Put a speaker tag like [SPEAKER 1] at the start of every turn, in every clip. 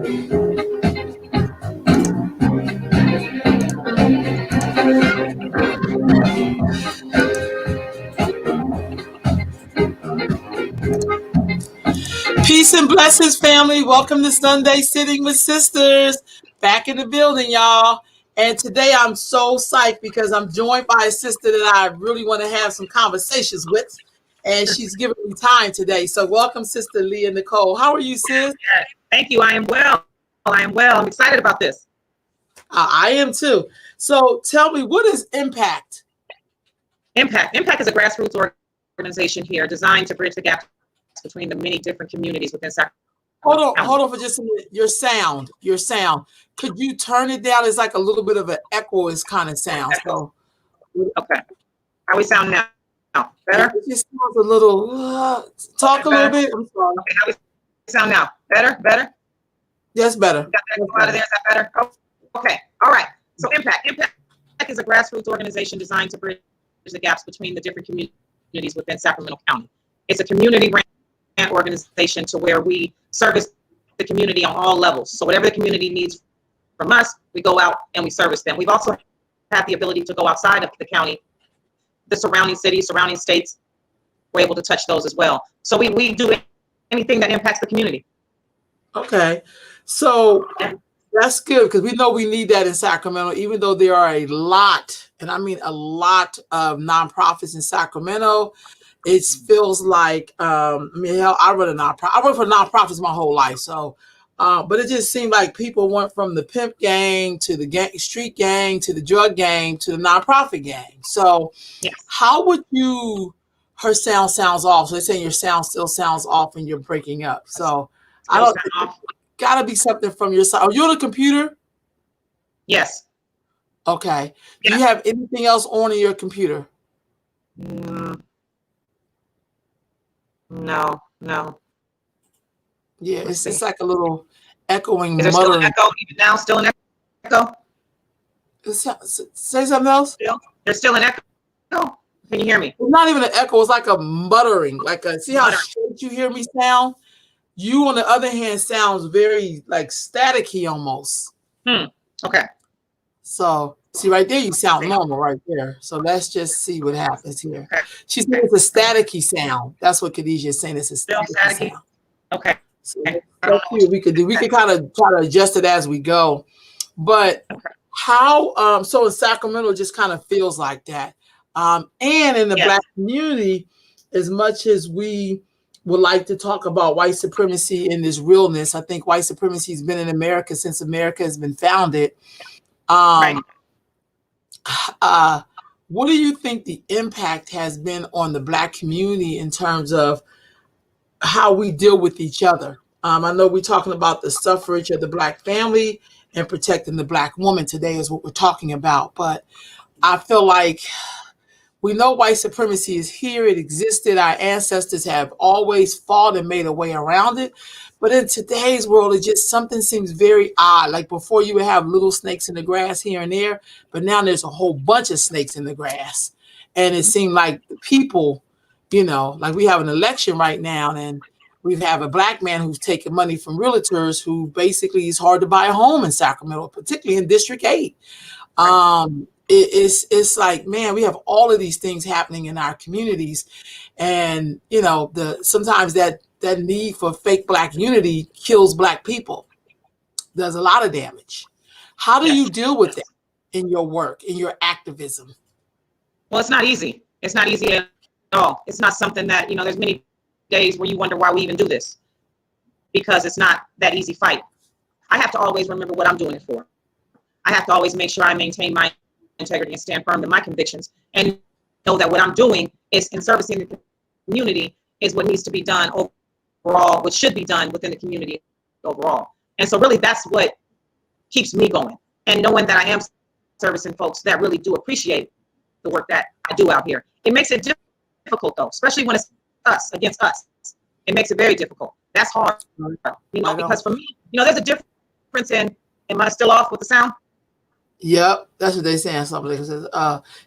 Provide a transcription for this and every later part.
[SPEAKER 1] Peace and blessings, family. Welcome to Sunday Sitting with Sisters. Back in the building, y'all. And today I'm so psyched because I'm joined by a sister that I really want to have some conversations with. And she's giving me time today. So welcome, Sister Leah Nicole. How are you, sis?
[SPEAKER 2] Thank you. I am well. I'm excited about this.
[SPEAKER 1] I am too. So tell me, what is Impact?
[SPEAKER 2] Impact is a grassroots organization here designed to bridge the gap between the many different communities within Sacramento.
[SPEAKER 1] Hold on for just a minute. Your sound. Could you turn it down? It's like a little bit of an echoish kind of sound. So,
[SPEAKER 2] okay. How we sound now? Better?
[SPEAKER 1] It just sounds a little, talk a little bit. I'm sorry.
[SPEAKER 2] Okay, how we sound now? Better?
[SPEAKER 1] Yes, better.
[SPEAKER 2] Got that out of there? Is that better? Oh, okay. All right. So Impact is a grassroots organization designed to bridge the gaps between the different communities within Sacramento County. It's a community grant organization to where we service the community on all levels. So whatever the community needs from us, we go out and we service them. We've also had the ability to go outside of the county, the surrounding cities, surrounding states. We're able to touch those as well. So we do anything that impacts the community.
[SPEAKER 1] Okay. So that's good because we know we need that in Sacramento, even though there are a lot, and I mean a lot of nonprofits in Sacramento. It feels like, I run a nonprofit. I work for nonprofits my whole life. So, but it just seemed like people went from the pimp gang to the street gang to the drug gang to the nonprofit gang. So
[SPEAKER 2] yes.
[SPEAKER 1] How would her sound sounds off. So they're saying your sound still sounds off and you're breaking up. So I don't, gotta be something from your side. Are you on a computer?
[SPEAKER 2] Yes.
[SPEAKER 1] Okay. Do you have anything else on in your computer?
[SPEAKER 2] No.
[SPEAKER 1] Yeah, it's like a little echoing,
[SPEAKER 2] Is there
[SPEAKER 1] muttering.
[SPEAKER 2] still an echo even now? Still an echo?
[SPEAKER 1] Say something else.
[SPEAKER 2] There's still an echo. Can you hear me?
[SPEAKER 1] It's not even an echo. It's like a muttering. See how straight you hear me sound? You, on the other hand, sounds very like staticky almost.
[SPEAKER 2] Okay.
[SPEAKER 1] So see right there, you sound normal right there. So let's just see what happens here.
[SPEAKER 2] Okay.
[SPEAKER 1] She said it's a staticky sound. That's what Khadijah is saying. It's a staticky sound.
[SPEAKER 2] Okay.
[SPEAKER 1] So let's see what we could do. We could kind of try to adjust it as we go. But how so in Sacramento it just kind of feels like that. And in the Black community, as much as we would like to talk about white supremacy and this realness, I think white supremacy has been in America since America has been founded. What do you think the impact has been on the Black community in terms of how we deal with each other? I know we're talking about the suffrage of the Black family and protecting the Black woman today is what we're talking about. But I feel like we know white supremacy is here. It existed. Our ancestors have always fought and made a way around it. But in today's world, it just something seems very odd. Like before, you would have little snakes in the grass here and there, but now there's a whole bunch of snakes in the grass. And it seemed like the people, like we have an election right now, and we have a Black man who's taking money from realtors who basically is hard to buy a home in Sacramento, particularly in District 8. It's like, man, we have all of these things happening in our communities, and sometimes that need for fake Black unity kills Black people. There's a lot of damage. How do you deal with that in your work, in your activism?
[SPEAKER 2] Well, it's not easy. It's not easy at all. It's not something that, there's many days where you wonder why we even do this, because it's not that easy fight. I have to always remember what I'm doing it for. I have to always make sure I maintain my integrity and stand firm in my convictions, and know that what I'm doing is in servicing the community is what needs to be done overall, what should be done within the community overall. And so really that's what keeps me going, and knowing that I am servicing folks that really do appreciate the work that I do out here. It makes it difficult though, especially when it's us against us. It makes it very difficult. That's hard, because for me, there's a difference in, am I still off with the sound?
[SPEAKER 1] Yep, that's what they're saying. Something says,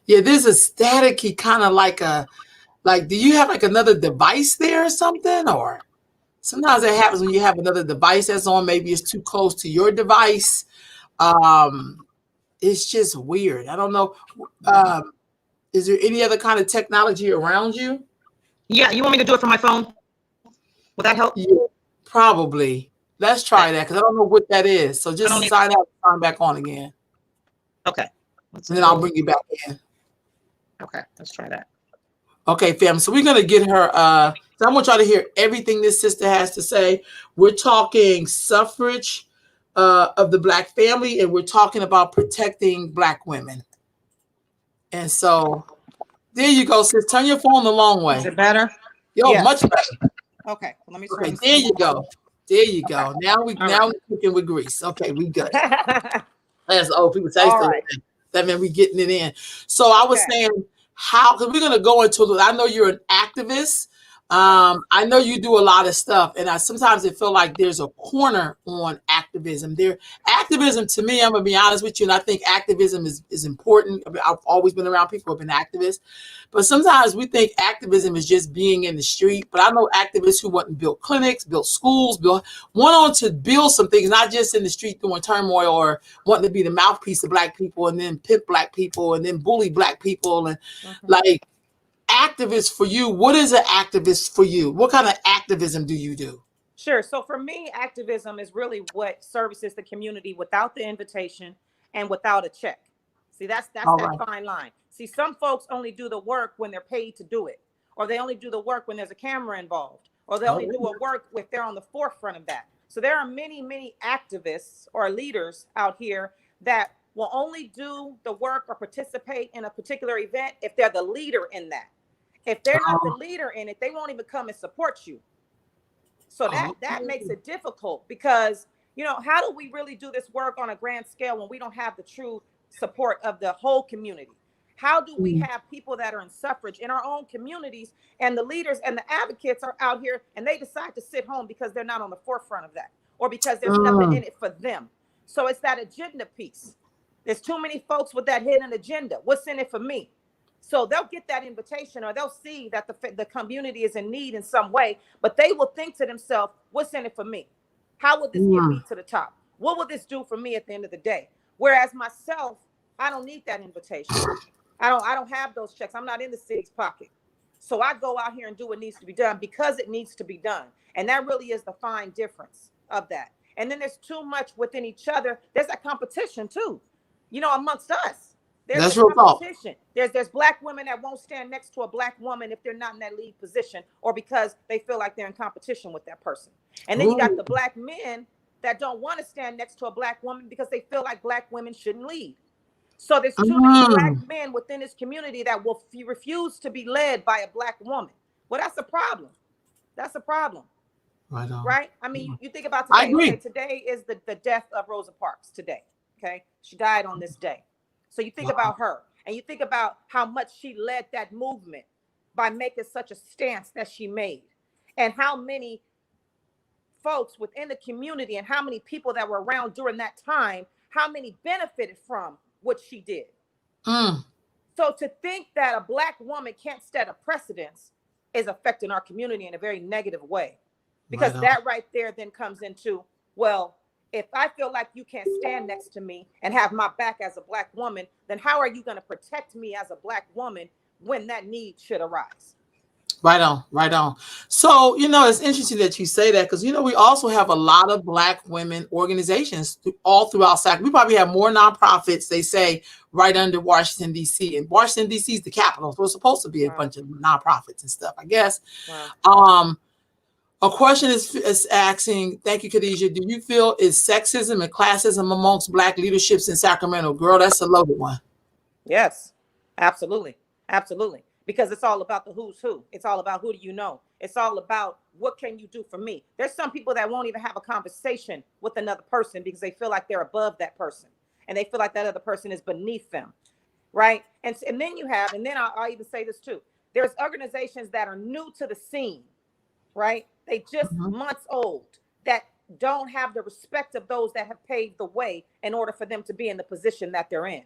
[SPEAKER 1] there's a staticky kind of like do you have like another device there or something, or sometimes that happens when you have another device that's on. Maybe it's too close to your device. Um, it's just weird. I don't know. Um, is there any other kind of technology around you?
[SPEAKER 2] Yeah, you want me to do it from my phone? Will that help?
[SPEAKER 1] Yeah, probably. Let's
[SPEAKER 2] Okay.
[SPEAKER 1] try that because I don't know what that is. So
[SPEAKER 2] I don't
[SPEAKER 1] just
[SPEAKER 2] need.
[SPEAKER 1] sign out, sign back on again,
[SPEAKER 2] Okay. Let's
[SPEAKER 1] and then I'll
[SPEAKER 2] do.
[SPEAKER 1] bring you back in.
[SPEAKER 2] Okay. Let's try that.
[SPEAKER 1] Okay, fam. So we're gonna get her. So I want y'all to hear everything this sister has to say. We're talking suffrage of the Black family, and we're talking about protecting Black women. And so there you go, sis. Turn your phone the long
[SPEAKER 2] Is
[SPEAKER 1] way.
[SPEAKER 2] it better?
[SPEAKER 1] Yo,
[SPEAKER 2] Yes.
[SPEAKER 1] much better.
[SPEAKER 2] Okay. Well, let me turn
[SPEAKER 1] Okay,
[SPEAKER 2] this
[SPEAKER 1] there
[SPEAKER 2] thing
[SPEAKER 1] you
[SPEAKER 2] on.
[SPEAKER 1] go. There you
[SPEAKER 2] Okay.
[SPEAKER 1] go.
[SPEAKER 2] All right.
[SPEAKER 1] Now we're cooking with grease. Okay, we good. As old people say,
[SPEAKER 2] All right.
[SPEAKER 1] that meant we getting it in. So I was
[SPEAKER 2] Okay.
[SPEAKER 1] saying how because we're gonna go into I know you're an activist.
[SPEAKER 2] Yes.
[SPEAKER 1] I know you do a lot of stuff, and I sometimes it feel like there's a corner on activism. Activism to me, I'm gonna be honest with you, and I think activism is important. I mean, I've always been around people who have been activists, but sometimes we think activism is just being in the street. But I know activists who want to build clinics, build schools, went on to build some things, not just in the street doing turmoil or wanting to be the mouthpiece of Black people and then pimp Black people and then bully Black people. And
[SPEAKER 2] Mhm.
[SPEAKER 1] like activists for you, what is an activist for you? What kind of activism do you do?
[SPEAKER 2] Sure. So for me, activism is really what services the community without the invitation and without a check. See, that's
[SPEAKER 1] All
[SPEAKER 2] that
[SPEAKER 1] right.
[SPEAKER 2] fine line. See, some folks only do the work when they're paid to do it, or they only do the work when there's a camera involved, or they only do a work if they're on the forefront of that. So there are many, many activists or leaders out here that will only do the work or participate in a particular event if they're the leader in that. If they're not the
[SPEAKER 1] Oh,
[SPEAKER 2] leader in it, they won't even come and support you. So that makes
[SPEAKER 1] okay.
[SPEAKER 2] it difficult because how do we really do this work on a grand scale when we don't have the true support of the whole community? How do we
[SPEAKER 1] Mm,
[SPEAKER 2] have people that are in suffrage in our own communities and the leaders and the advocates are out here and they decide to sit home because they're not on the forefront of that or because there's nothing
[SPEAKER 1] mm,
[SPEAKER 2] in it for them? So it's that agenda piece. There's too many folks with that hidden agenda. What's in it for me? So they'll get that invitation or they'll see that the community is in need in some way, but they will think to themselves, what's in it for me? How will this get me
[SPEAKER 1] mm,
[SPEAKER 2] to the top? What will this do for me at the end of the day? Whereas myself, I don't need that invitation. I don't have those checks. I'm not in the city's pocket. So I go out here and do what needs to be done because it needs to be done. And that really is the fine difference of that. And then there's too much within each other. There's that competition too, amongst us. There's the
[SPEAKER 1] that's real talk.
[SPEAKER 2] competition. There's Black women that won't stand next to a Black woman if they're not in that lead position or because they feel like they're in competition with that person. And then you got
[SPEAKER 1] Ooh,
[SPEAKER 2] the Black men that don't want to stand next to a Black woman because they feel like Black women shouldn't lead. So there's too many Black
[SPEAKER 1] mm.
[SPEAKER 2] men within this community that will refuse to be led by a Black woman. Well, that's a problem. That's a problem,
[SPEAKER 1] Right on.
[SPEAKER 2] right? I mean, you think about
[SPEAKER 1] I
[SPEAKER 2] today. Okay,
[SPEAKER 1] agree.
[SPEAKER 2] today is the death of Rosa Parks today. Okay, she died on this day. So you think
[SPEAKER 1] Wow.
[SPEAKER 2] about her and you think about how much she led that movement by making such a stance that she made and how many folks within the community and how many people that were around during that time, how many benefited from what she did.
[SPEAKER 1] Mm,
[SPEAKER 2] So to think that a Black woman can't set a precedence is affecting our community in a very negative way.
[SPEAKER 1] right
[SPEAKER 2] Because
[SPEAKER 1] on.
[SPEAKER 2] that right there then comes into, well, if I feel like you can't stand next to me and have my back as a Black woman, then how are you going to protect me as a Black woman when that need should arise?
[SPEAKER 1] Right on, right on. So, it's interesting that you say that because, we also have a lot of Black women organizations all throughout SAC. We probably have more nonprofits, they say, right under Washington, D.C. And Washington, D.C. is the capital. So it's supposed to be a
[SPEAKER 2] Wow.
[SPEAKER 1] bunch of nonprofits and stuff, I guess.
[SPEAKER 2] Wow.
[SPEAKER 1] Um, a question is asking, thank you, Khadijah, do you feel is sexism and classism amongst Black leaderships in Sacramento? Girl, that's a loaded one.
[SPEAKER 2] Yes, absolutely. Absolutely. Because it's all about the who's who. It's all about who do you know. It's all about what can you do for me. There's some people that won't even have a conversation with another person because they feel like they're above that person and they feel like that other person is beneath them. Right. And then you have, and then I'll even say this too. There's organizations that are new to the scene, right? They just
[SPEAKER 1] Mhm.
[SPEAKER 2] months old that don't have the respect of those that have paved the way in order for them to be in the position that they're in.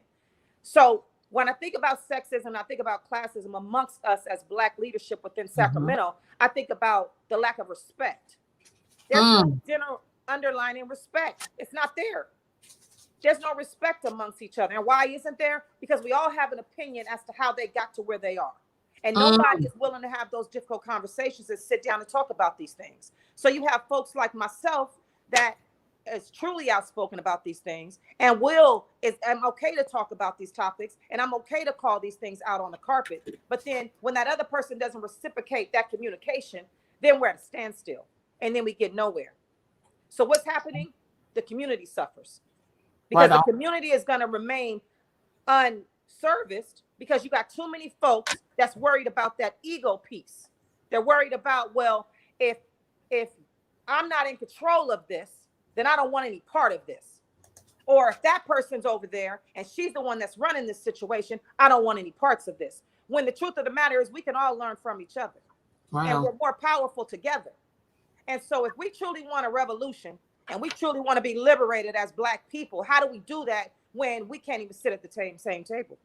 [SPEAKER 2] So when I think about sexism, I think about classism amongst us as Black leadership within
[SPEAKER 1] Mhm.
[SPEAKER 2] Sacramento, I think about the lack of respect. There's no general underlining respect. It's not there. There's no respect amongst each other. And why isn't there? Because we all have an opinion as to how they got to where they are. And nobody is willing to have those difficult conversations and sit down and talk about these things. So you have folks like myself that is truly outspoken about these things and I'm okay to talk about these topics and I'm okay to call these things out on the carpet. But then when that other person doesn't reciprocate that communication, then we're at a standstill and then we get nowhere. So what's happening? The community suffers because the community is going to remain unserviced because you got too many folks that's worried about that ego piece. They're worried about, well, if I'm not in control of this, then I don't want any part of this. Or if that person's over there and she's the one that's running this situation, I don't want any parts of this. When the truth of the matter is we can all learn from each other. And we're more powerful together. And so if we truly want a revolution and we truly want to be liberated as Black people, how do we do that when we can't even sit at the same table?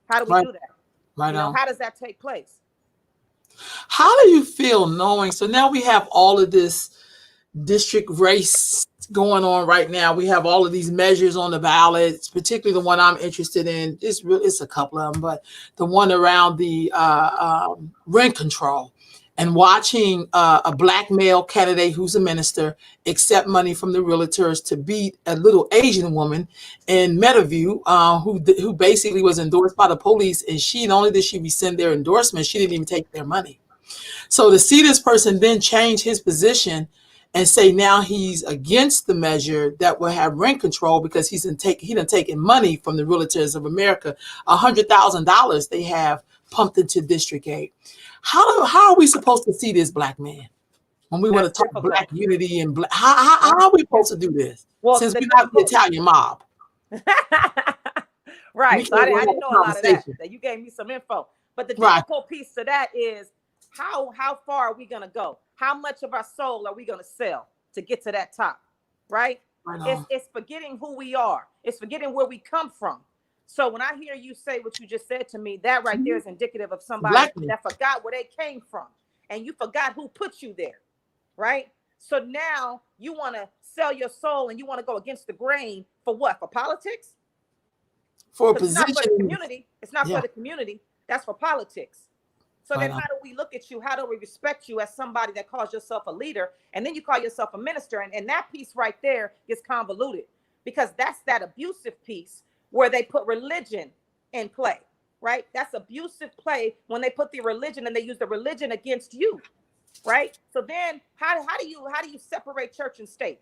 [SPEAKER 2] How do we do that? How does that take place?
[SPEAKER 1] How do you feel knowing? So now we have all of this district race going on right now. We have all of these measures on the ballots, particularly the one I'm interested in. It's a couple of them, but the one around the rent control and watching a Black male candidate who's a minister accept money from the realtors to beat a little Asian woman in Meadowview who basically was endorsed by the police. And not only did she rescind their endorsement, she didn't even take their money. So to see this person then change his position and say now he's against the measure that will have rent control because he done taken money from the Realtors of America, $100,000 they have pumped into District 8. How are we supposed to see this Black man when we want to talk Black unity and Black? How are we supposed to do this? Well, since we have the Italian mob.
[SPEAKER 2] Right. So I didn't know a lot of that. You gave me some info. But the difficult piece to that is how far are we going to go? How much of our soul are we going to sell to get to that top? Right? It's forgetting who we are. It's forgetting where we come from. So when I hear you say what you just said to me, that right there is indicative of somebody that forgot where they came from. And you forgot who put you there. Right? So now you want to sell your soul and you want to go against the grain for what? For politics?
[SPEAKER 1] For a position.
[SPEAKER 2] It's not for the community. It's not for the community. That's for politics. So then how do we look at you? How do we respect you as somebody that calls yourself a leader? And then you call yourself a minister. And that piece right there gets convoluted because that's that abusive piece where they put religion in play, right? That's abusive play when they put the religion and they use the religion against you, right? So then how do you separate church and state?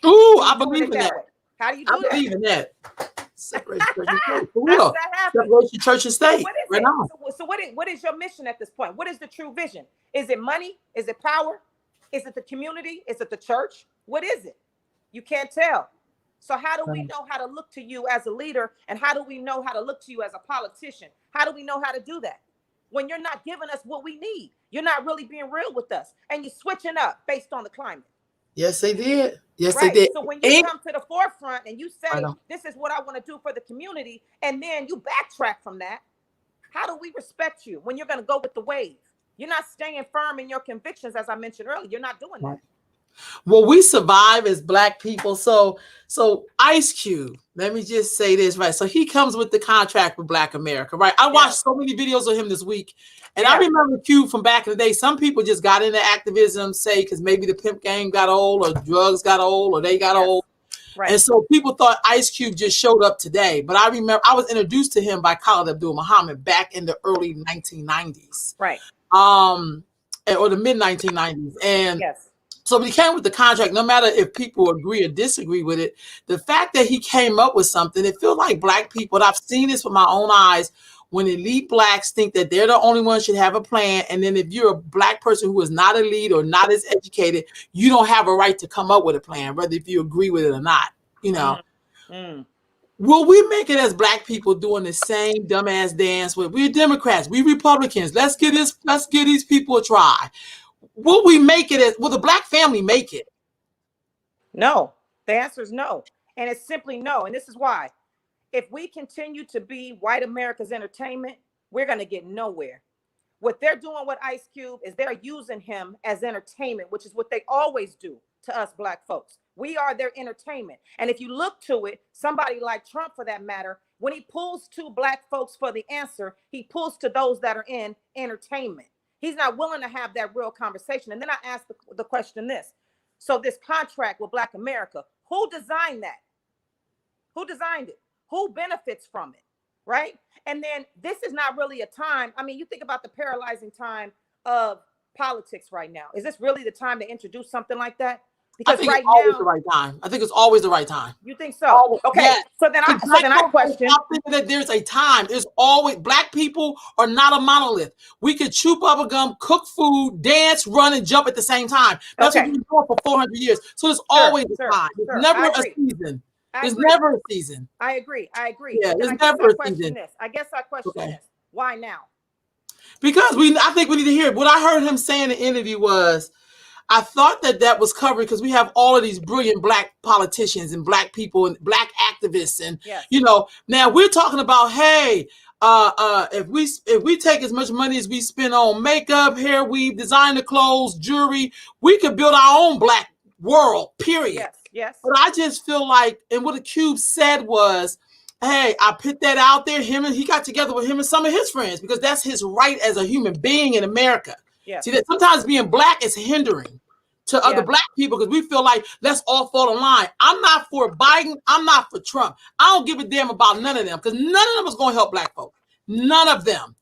[SPEAKER 1] Ooh, I believe in that.
[SPEAKER 2] How do you do that?
[SPEAKER 1] I believe in that. Separate church and state. For real. Separate church and state.
[SPEAKER 2] So what is your mission at this point? What is the true vision? Is it money? Is it power? Is it the community? Is it the church? What is it? You can't tell. So how do we know how to look to you as a leader? And how do we know how to look to you as a politician? How do we know how to do that? When you're not giving us what we need, you're not really being real with us. And you're switching up based on the climate.
[SPEAKER 1] Yes, they did. Yes, they did.
[SPEAKER 2] So when you come to the forefront and you say, this is what I want to do for the community, and then you backtrack from that, how do we respect you when you're going to go with the wave? You're not staying firm in your convictions, as I mentioned earlier. You're not doing that.
[SPEAKER 1] Well, we survive as Black people. So Ice Cube, let me just say this, right? So he comes with the contract with Black America, right? I watched so many videos of him this week. And I remember Cube from back in the day. Some people just got into activism, say, because maybe the pimp game got old or drugs got old or they got old. Right. And so people thought Ice Cube just showed up today. But I remember I was introduced to him by Khalid Abdul Muhammad back in the early 1990s.
[SPEAKER 2] Right.
[SPEAKER 1] Or the mid 1990s. And so when he came with the contract, no matter if people agree or disagree with it, the fact that he came up with something, it feels like Black people, and I've seen this with my own eyes, when elite Blacks think that they're the only ones should have a plan. And then if you're a Black person who is not elite or not as educated, you don't have a right to come up with a plan, whether if you agree with it or not, Will we make it as Black people doing the same dumbass dance with we're Democrats, we Republicans, let's give these people a try? Will we make it will the Black family make it?
[SPEAKER 2] No. The answer is no. And it's simply no. And this is why. If we continue to be white America's entertainment, we're going to get nowhere.
[SPEAKER 3] What they're doing with Ice Cube is they're using him as entertainment, which is what they always do to us black folks. We are their entertainment. And if you look to it, somebody like Trump, for that matter, when he pulls to black folks for the answer, he pulls to those that are in entertainment. He's not willing to have that real conversation. And then I asked the question this. So this contract with Black America, who designed that? Who designed it? Who benefits from it? Right? And then this is not really a time. I mean, you think about the paralyzing time of politics right now. Is this really the time to introduce something like that?
[SPEAKER 1] I
[SPEAKER 3] Because
[SPEAKER 1] think
[SPEAKER 3] right
[SPEAKER 1] it's always
[SPEAKER 3] now,
[SPEAKER 1] the right time. I think it's always the right time.
[SPEAKER 3] you think so? Okay.
[SPEAKER 1] Yes.
[SPEAKER 3] So then I question.
[SPEAKER 1] Stop thinking that there's a time. There's always, black people are not a monolith. We could chew bubble gum, cook food, dance, run, and jump at the same time. That's what we've been doing for 400 years. So there's always a time. There's never a season. There's never a season.
[SPEAKER 3] I agree.
[SPEAKER 1] Yeah, there's never a season.
[SPEAKER 3] I guess I question this. Why now?
[SPEAKER 1] Because I think we need to hear it. What I heard him say in the interview was, I thought that was covered because we have all of these brilliant black politicians and black people and black activists. And, now we're talking about, hey, if we take as much money as we spend on makeup, hair weave, designer clothes, jewelry, we could build our own black world, period.
[SPEAKER 3] Yes.
[SPEAKER 1] But I just feel like, and what the Cube said was, hey, I put that out there. He got together with him and some of his friends because that's his right as a human being in America. See, that sometimes being black is hindering to other black people because we feel like let's all fall in line. I'm not for Biden. I'm not for Trump. I don't give a damn about none of them because none of them is going to help black folks. None of them.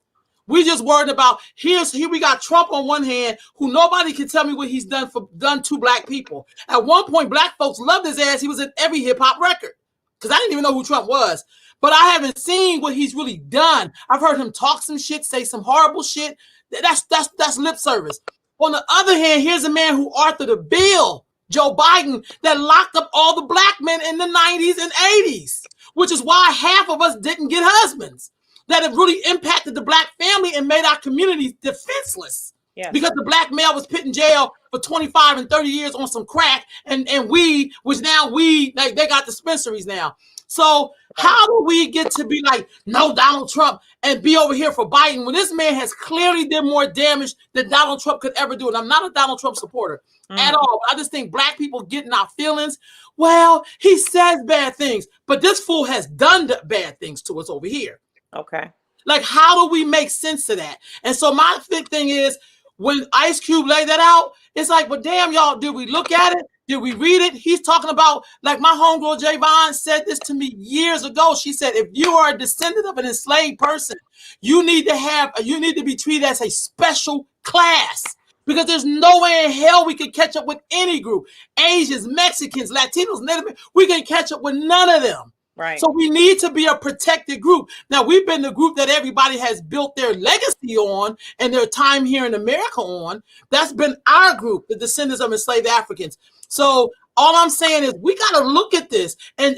[SPEAKER 1] We just worried about here we got Trump on one hand, who nobody can tell me what he's done to black people. At one point, black folks loved his ass. He was in every hip hop record because I didn't even know who Trump was. But I haven't seen what he's really done. I've heard him talk some shit, say some horrible shit. That's lip service. On the other hand, here's a man who authored a bill, Joe Biden, that locked up all the black men in the 90s and 80s, which is why half of us didn't get husbands. That have really impacted the black family and made our communities defenseless. Because the black male was put in jail for 25 and 30 years on some crack and weed, which now they got dispensaries now. So how do we get to be like, no, Donald Trump, and be over here for Biden when this man has clearly done more damage than Donald Trump could ever do? And I'm not a Donald Trump supporter at all. I just think black people getting our feelings. Well, he says bad things, but this fool has done bad things to us over here.
[SPEAKER 3] Okay.
[SPEAKER 1] Like, how do we make sense of that? And so my thing is, when Ice Cube laid that out, it's like, well, damn, y'all, did we look at it? Did we read it? He's talking about, like my homegirl Javon said this to me years ago. She said, if you are a descendant of an enslaved person, you need to be treated as a special class. Because there's no way in hell we can catch up with any group. Asians, Mexicans, Latinos, Native, we can catch up with none of them.
[SPEAKER 3] Right.
[SPEAKER 1] So we need to be a protected group. Now, we've been the group that everybody has built their legacy on and their time here in America on. That's been our group, the descendants of enslaved Africans. So all I'm saying is we got to look at this and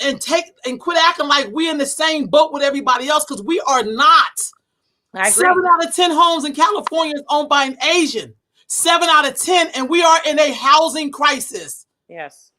[SPEAKER 1] quit acting like we're in the same boat with everybody else, because we are not.
[SPEAKER 3] I agree.
[SPEAKER 1] 7 out of 10 homes in California is owned by an Asian. 7 out of 10, and we are in a housing crisis.
[SPEAKER 3] Yes.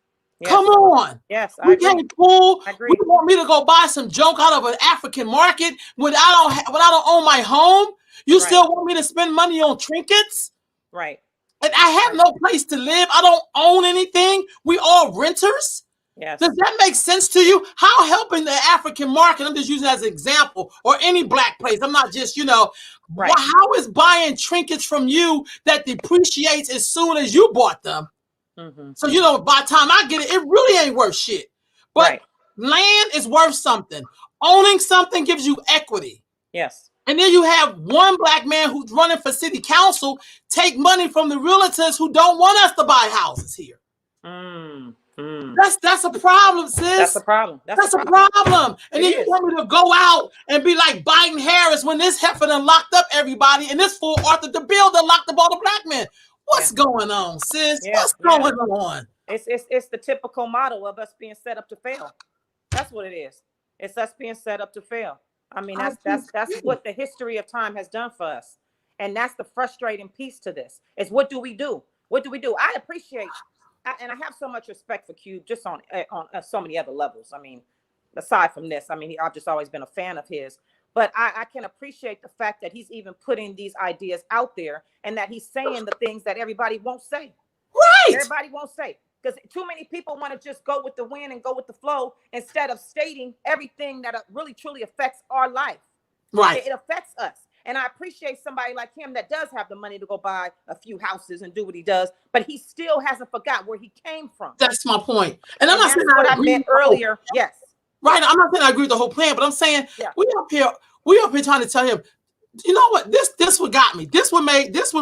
[SPEAKER 1] Come on.
[SPEAKER 3] Yes,
[SPEAKER 1] we can't pull. You want me to go buy some junk out of an African market when I don't own my home? You still want me to spend money on trinkets?
[SPEAKER 3] Right.
[SPEAKER 1] And I have no place to live. I don't own anything. We all renters.
[SPEAKER 3] Yes.
[SPEAKER 1] Does that make sense to you? How helping the African market, I'm just using as an example, or any black place. I'm not just, how is buying trinkets from you that depreciates as soon as you bought them?
[SPEAKER 3] Mm-hmm.
[SPEAKER 1] So, by the time I get it, it really ain't worth shit. But land is worth something. Owning something gives you equity.
[SPEAKER 3] Yes. And
[SPEAKER 1] then you have one black man who's running for city council take money from the realtors who don't want us to buy houses here. That's a problem, sis.
[SPEAKER 3] That's a problem.
[SPEAKER 1] That's a problem. And then you want me to go out and be like Biden Harris when this heifer done locked up everybody and this fool authored the bill that locked up all the black men. What's going on, sis? What's going on?
[SPEAKER 3] It's the typical model of us being set up to fail. That's what it is. It's us being set up to fail. I mean, that's what the history of time has done for us. And that's the frustrating piece to this, is what do we do? What do we do? I appreciate, and I have so much respect for Cube just on so many other levels. I mean, aside from this, I've just always been a fan of his. But I can appreciate the fact that he's even putting these ideas out there and that he's saying the things that everybody won't say.
[SPEAKER 1] Right.
[SPEAKER 3] Everybody won't say, because too many people want to just go with the wind and go with the flow instead of stating everything that really truly affects our life.
[SPEAKER 1] Right.
[SPEAKER 3] It affects us. And I appreciate somebody like him that does have the money to go buy a few houses and do what he does, but he still hasn't forgot where he came from.
[SPEAKER 1] That's my point. And I'm
[SPEAKER 3] And
[SPEAKER 1] not saying
[SPEAKER 3] that's what
[SPEAKER 1] I
[SPEAKER 3] I
[SPEAKER 1] agree
[SPEAKER 3] meant
[SPEAKER 1] with the whole,
[SPEAKER 3] earlier. Yes.
[SPEAKER 1] right. I'm not saying I agree with the whole plan, but I'm saying
[SPEAKER 3] Yeah.
[SPEAKER 1] we up here trying to tell him, you know what? This what got me. This what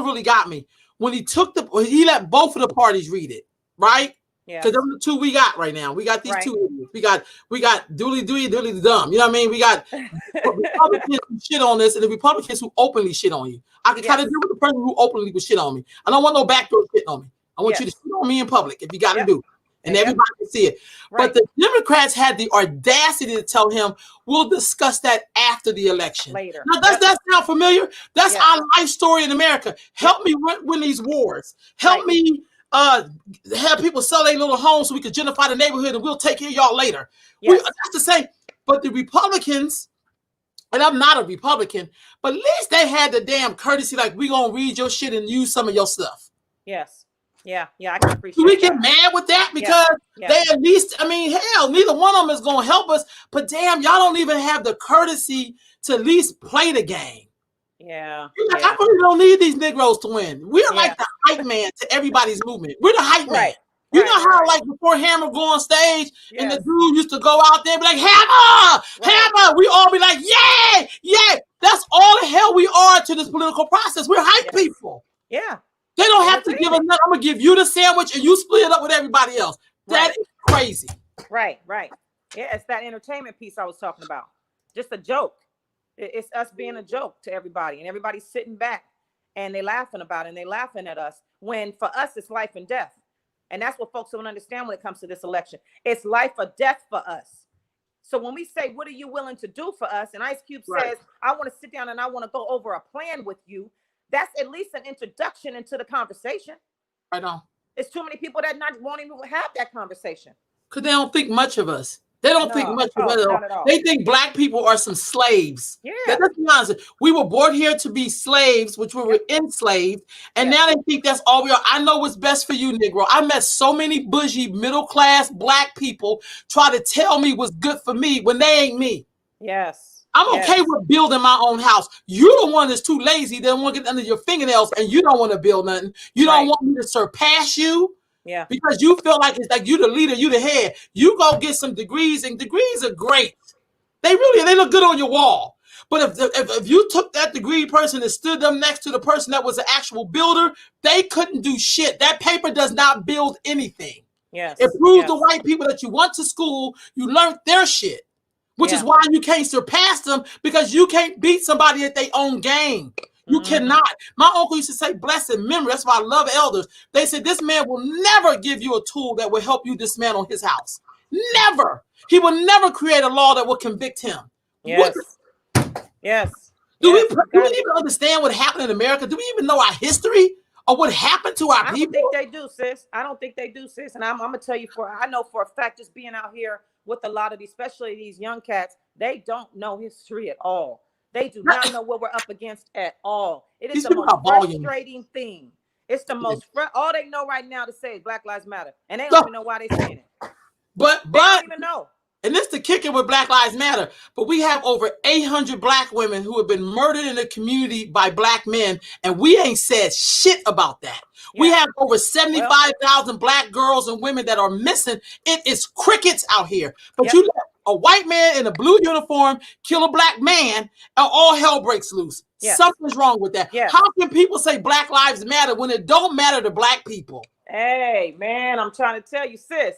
[SPEAKER 1] really got me. When he let both of the parties read it, right?
[SPEAKER 3] Yeah.
[SPEAKER 1] Because those are the two we got right now. We got these
[SPEAKER 3] Right.
[SPEAKER 1] two idiots. We got Dooley the dumb. You know what I mean? We got Republicans who shit on this and the Republicans who openly shit on you. I can kind of deal with the person who openly would shit on me. I don't want no backdoor shit on me. I want you to shit on me in public if you got to do it. And everybody can see it.
[SPEAKER 3] Right.
[SPEAKER 1] But the Democrats had the audacity to tell him, we'll discuss that after the election.
[SPEAKER 3] Later.
[SPEAKER 1] Now, does that sound familiar? That's our life story in America. Help me win these wars. Help me have people sell their little homes so we can gentrify the neighborhood and we'll take care of y'all later. That's the same. But the Republicans, and I'm not a Republican, but at least they had the damn courtesy, like, we gonna read your shit and use some of your stuff.
[SPEAKER 3] Yes. Yeah, I can appreciate
[SPEAKER 1] Do we get mad with that? Because they at least, I mean, hell, neither one of them is going to help us. But damn, y'all don't even have the courtesy to at least play the game.
[SPEAKER 3] Yeah.
[SPEAKER 1] Like, I really don't need these Negroes to win. We're like the hype man to everybody's movement. We're the hype man. You know how, like, before Hammer go on stage and the dude used to go out there and be like, Hammer, Hammer. We all be like, yeah, yeah. That's all the hell we are to this political process. We're hype people.
[SPEAKER 3] Yeah.
[SPEAKER 1] They don't have to give us nothing. I'm going to give you the sandwich and you split it up with everybody else. That is crazy.
[SPEAKER 3] Right. Yeah, it's that entertainment piece I was talking about. Just a joke. It's us being a joke to everybody, and everybody's sitting back and they laughing about it and they laughing at us, when for us it's life and death. And that's what folks don't understand when it comes to this election. It's life or death for us. So when we say, what are you willing to do for us? And Ice Cube says, I want to sit down and I want to go over a plan with you. That's at least an introduction into the conversation.
[SPEAKER 1] I know.
[SPEAKER 3] It's too many people that won't even have that conversation.
[SPEAKER 1] Because they don't think much of us. They don't think much of us at all. They think black people are some slaves.
[SPEAKER 3] Yeah.
[SPEAKER 1] Let's be honest. We were born here to be slaves, which we were enslaved. And now they think that's all we are. I know what's best for you, Negro. I met so many bougie, middle-class black people try to tell me what's good for me when they ain't me.
[SPEAKER 3] Yes.
[SPEAKER 1] I'm okay with building my own house. You're the one that's too lazy, that want to get under your fingernails, and you don't want to build nothing. You don't want me to surpass you.
[SPEAKER 3] Yeah.
[SPEAKER 1] Because you feel like it's like you the leader, you the head. You go get some degrees, and degrees are great. They look good on your wall. But if you took that degree person and stood them next to the person that was an actual builder, they couldn't do shit. That paper does not build anything.
[SPEAKER 3] Yes.
[SPEAKER 1] It proves the white people that you went to school, you learned their shit. Which is why you can't surpass them, because you can't beat somebody at their own game. You cannot. My uncle used to say, blessed memory. That's why I love elders. They said, this man will never give you a tool that will help you dismantle his house. Never. He will never create a law that will convict him.
[SPEAKER 3] Yes. Yes.
[SPEAKER 1] Do we even understand what happened in America? Do we even know our history or what happened to our people?
[SPEAKER 3] I don't think they do, sis. I don't think they do, sis. And I'm going to tell you, I know for a fact, just being out here with a lot of these, especially these young cats, they don't know history at all. They do not know what we're up against at all. It is the most frustrating thing. It's the most, all they know right now to say is Black Lives Matter. And they don't even know why they're saying it.
[SPEAKER 1] But
[SPEAKER 3] they don't even know.
[SPEAKER 1] And this is the kicker with Black Lives Matter. But we have over 800 black women who have been murdered in the community by black men, and we ain't said shit about that. Yeah. We have over 75,000 black girls and women that are missing. It is crickets out here. But you let a white man in a blue uniform kill a black man, and all hell breaks loose. Something's wrong with that. How can people say Black Lives Matter when it don't matter to black people?
[SPEAKER 3] Hey, man, I'm trying to tell you, sis.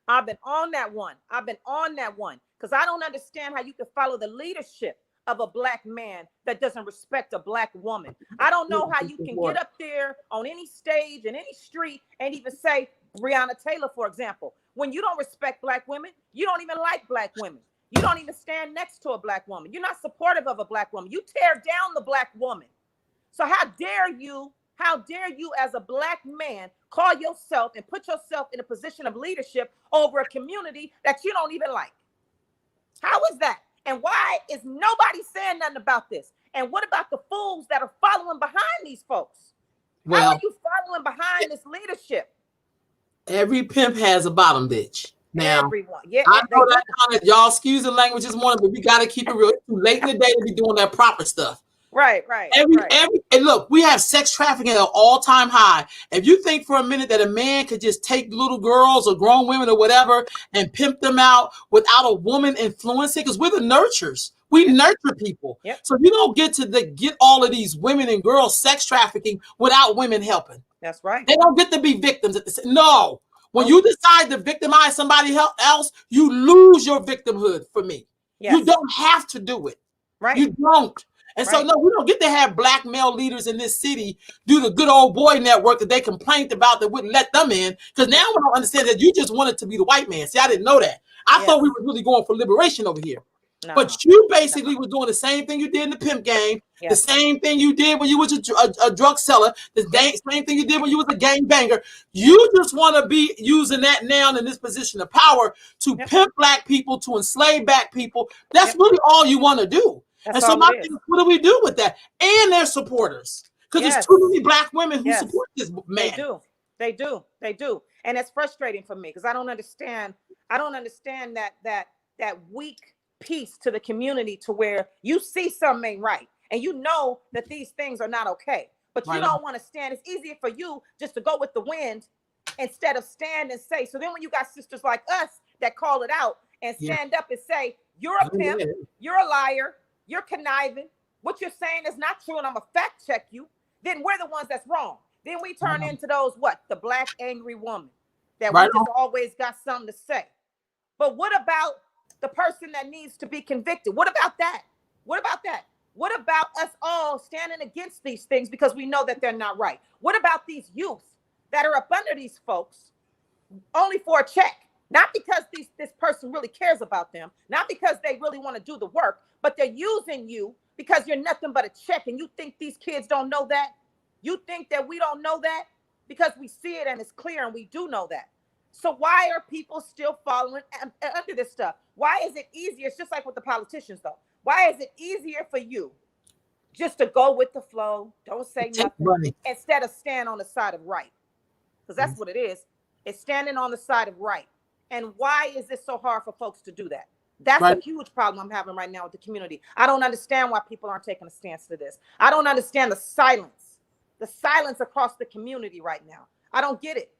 [SPEAKER 3] I've been on that one because I don't understand how you can follow the leadership of a black man that doesn't respect a black woman. I don't know how you can get up there on any stage in any street and even say Breonna Taylor, for example, when you don't respect black women, you don't even like black women. You don't even stand next to a black woman. You're not supportive of a black woman. You tear down the black woman. So how dare you as a black man call yourself and put yourself in a position of leadership over a community that you don't even like? How is that? And why is nobody saying nothing about this? And what about the fools that are following behind these folks? How are
[SPEAKER 1] Well,
[SPEAKER 3] you following behind this leadership?
[SPEAKER 1] every pimp has a bottom bitch. Now,
[SPEAKER 3] Everyone. Yeah,
[SPEAKER 1] I
[SPEAKER 3] they
[SPEAKER 1] know
[SPEAKER 3] do.
[SPEAKER 1] that kind of, y'all excuse the language this morning, but we got to keep it real. It's too late in the day to be doing that proper stuff.
[SPEAKER 3] Right.
[SPEAKER 1] And look, we have sex trafficking at an all-time high. If you think for a minute that a man could just take little girls or grown women or whatever and pimp them out without a woman influencing, because we're the nurturers. We nurture people.
[SPEAKER 3] Yep.
[SPEAKER 1] So you don't get to get all of these women and girls sex trafficking without women helping.
[SPEAKER 3] That's right.
[SPEAKER 1] They don't get to be victims at the same. No. When
[SPEAKER 3] Nope.
[SPEAKER 1] you decide to victimize somebody else, you lose your victimhood for me.
[SPEAKER 3] Yes.
[SPEAKER 1] You don't have to do it.
[SPEAKER 3] Right.
[SPEAKER 1] You don't. And so,
[SPEAKER 3] Right.
[SPEAKER 1] no, we don't get to have black male leaders in this city do the good old boy network that they complained about that wouldn't let them in. Because now we don't understand that you just wanted to be the white man. See, I didn't know that. I thought we were really going for liberation over here.
[SPEAKER 3] No.
[SPEAKER 1] But you basically were doing the same thing you did in the pimp game, the
[SPEAKER 3] Yes.
[SPEAKER 1] same thing you did when you was a drug seller, same thing you did when you was a gang banger. You just want to be using that now in this position of power to pimp black people, to enslave black people. That's really all you want to do.
[SPEAKER 3] That's
[SPEAKER 1] and so
[SPEAKER 3] all
[SPEAKER 1] my
[SPEAKER 3] it
[SPEAKER 1] thing
[SPEAKER 3] is.
[SPEAKER 1] is, what do we do with that? And their supporters. Because
[SPEAKER 3] Yes.
[SPEAKER 1] there's too many black women who
[SPEAKER 3] Yes.
[SPEAKER 1] support this man.
[SPEAKER 3] They do. And it's frustrating for me because I don't understand that weak piece to the community to where you see something ain't right and you know that these things are not okay, but you don't want to stand. It's easier for you just to go with the wind instead of stand and say. So then when you got sisters like us that call it out and stand up and say, you're a pimp, you're a liar, you're conniving, what you're saying is not true, and I'm gonna fact check you, then we're the ones that's wrong. Then we turn into those, the black angry woman that we just always got something to say. But what about the person that needs to be convicted? What about that? What about us all standing against these things because we know that they're not right? What about these youth that are up under these folks only for a check? Not because this person really cares about them, not because they really want to do the work, but they're using you because you're nothing but a check. And you think these kids don't know that? You think that we don't know that? Because we see it and it's clear and we do know that. So why are people still following under this stuff? Why is it easier? It's just like with the politicians, though. Why is it easier for you just to go with the flow, don't say nothing, instead of stand on the side of right? Because that's what it is. It's standing on the side of right. And why is it so hard for folks to do that? That's a huge problem I'm having right now with the community. I don't understand why people aren't taking a stance to this. I don't understand the silence across the community right now. I don't get it.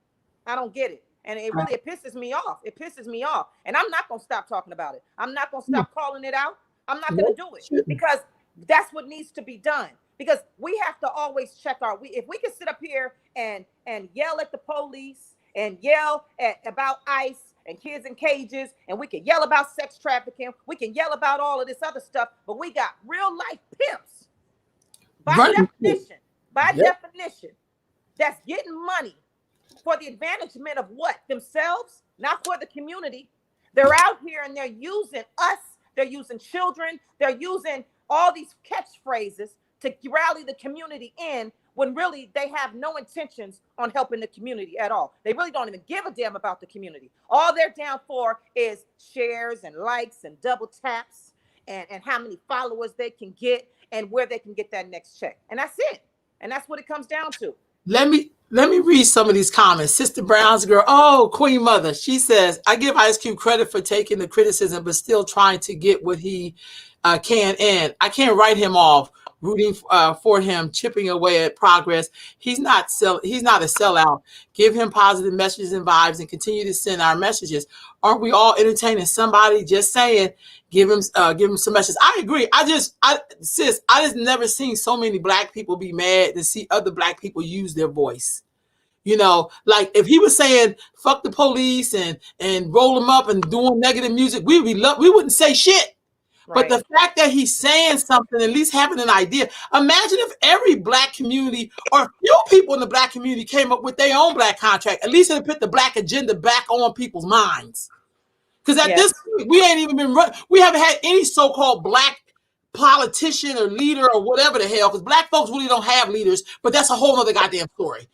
[SPEAKER 3] And it pisses me off. And I'm not going to stop talking about it. I'm not going to stop calling it out. I'm not going to do it because that's what needs to be done. Because we have to always check if we can sit up here and yell at the police and yell about ICE and kids in cages, and we can yell about sex trafficking, we can yell about all of this other stuff, but we got real life pimps by definition that's getting money for the advantagement of what? Themselves, not for the community. They're out here and they're using us, they're using children, they're using all these catchphrases to rally the community in when really they have no intentions on helping the community at all. They really don't even give a damn about the community. All they're down for is shares and likes and double taps and how many followers they can get and where they can get that next check. And that's it. And that's what it comes down to.
[SPEAKER 1] Let me read some of these comments. Sister Brown's girl, oh, Queen Mother. She says, I give Ice Cube credit for taking the criticism, but still trying to get what he can in. I can't write him off. Rooting for him, chipping away at progress. He's not a sellout. Give him positive messages and vibes, and continue to send our messages. Aren't we all entertaining somebody? Just saying. Give him some messages. I agree. I just never seen so many black people be mad to see other black people use their voice. You know, like if he was saying fuck the police and roll them up and doing negative music, we wouldn't say shit. But the fact that he's saying something, at least having an idea. Imagine if every black community or a few people in the black community came up with their own black contract. At least it put the black agenda back on people's minds. Because at this point, we ain't even been we haven't had any so-called black politician or leader or whatever the hell. Because black folks really don't have leaders, but that's a whole other goddamn story.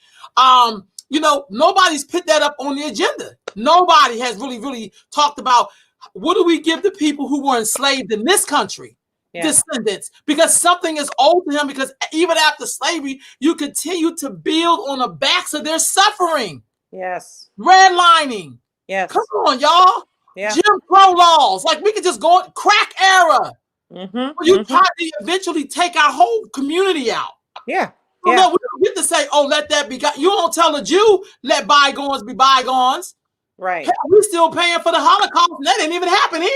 [SPEAKER 1] You know, nobody's put that up on the agenda. Nobody has really talked about What do we give the people who were enslaved in this country?
[SPEAKER 3] Yeah.
[SPEAKER 1] Descendants, because something is owed to him, because even after slavery, you continue to build on the backs of their suffering.
[SPEAKER 3] Yes.
[SPEAKER 1] Redlining.
[SPEAKER 3] Yes.
[SPEAKER 1] Come on, y'all.
[SPEAKER 3] Yeah.
[SPEAKER 1] Jim Crow laws. Like, we could just go crack era.
[SPEAKER 3] Mm-hmm.
[SPEAKER 1] You
[SPEAKER 3] Mm-hmm.
[SPEAKER 1] try to eventually take our whole community out.
[SPEAKER 3] Yeah.
[SPEAKER 1] So
[SPEAKER 3] Yeah.
[SPEAKER 1] no, we don't get to say, oh, let that be God. You don't tell a Jew, let bygones be bygones.
[SPEAKER 3] Right.
[SPEAKER 1] Hell, we're still paying for the Holocaust, and that didn't even happen here.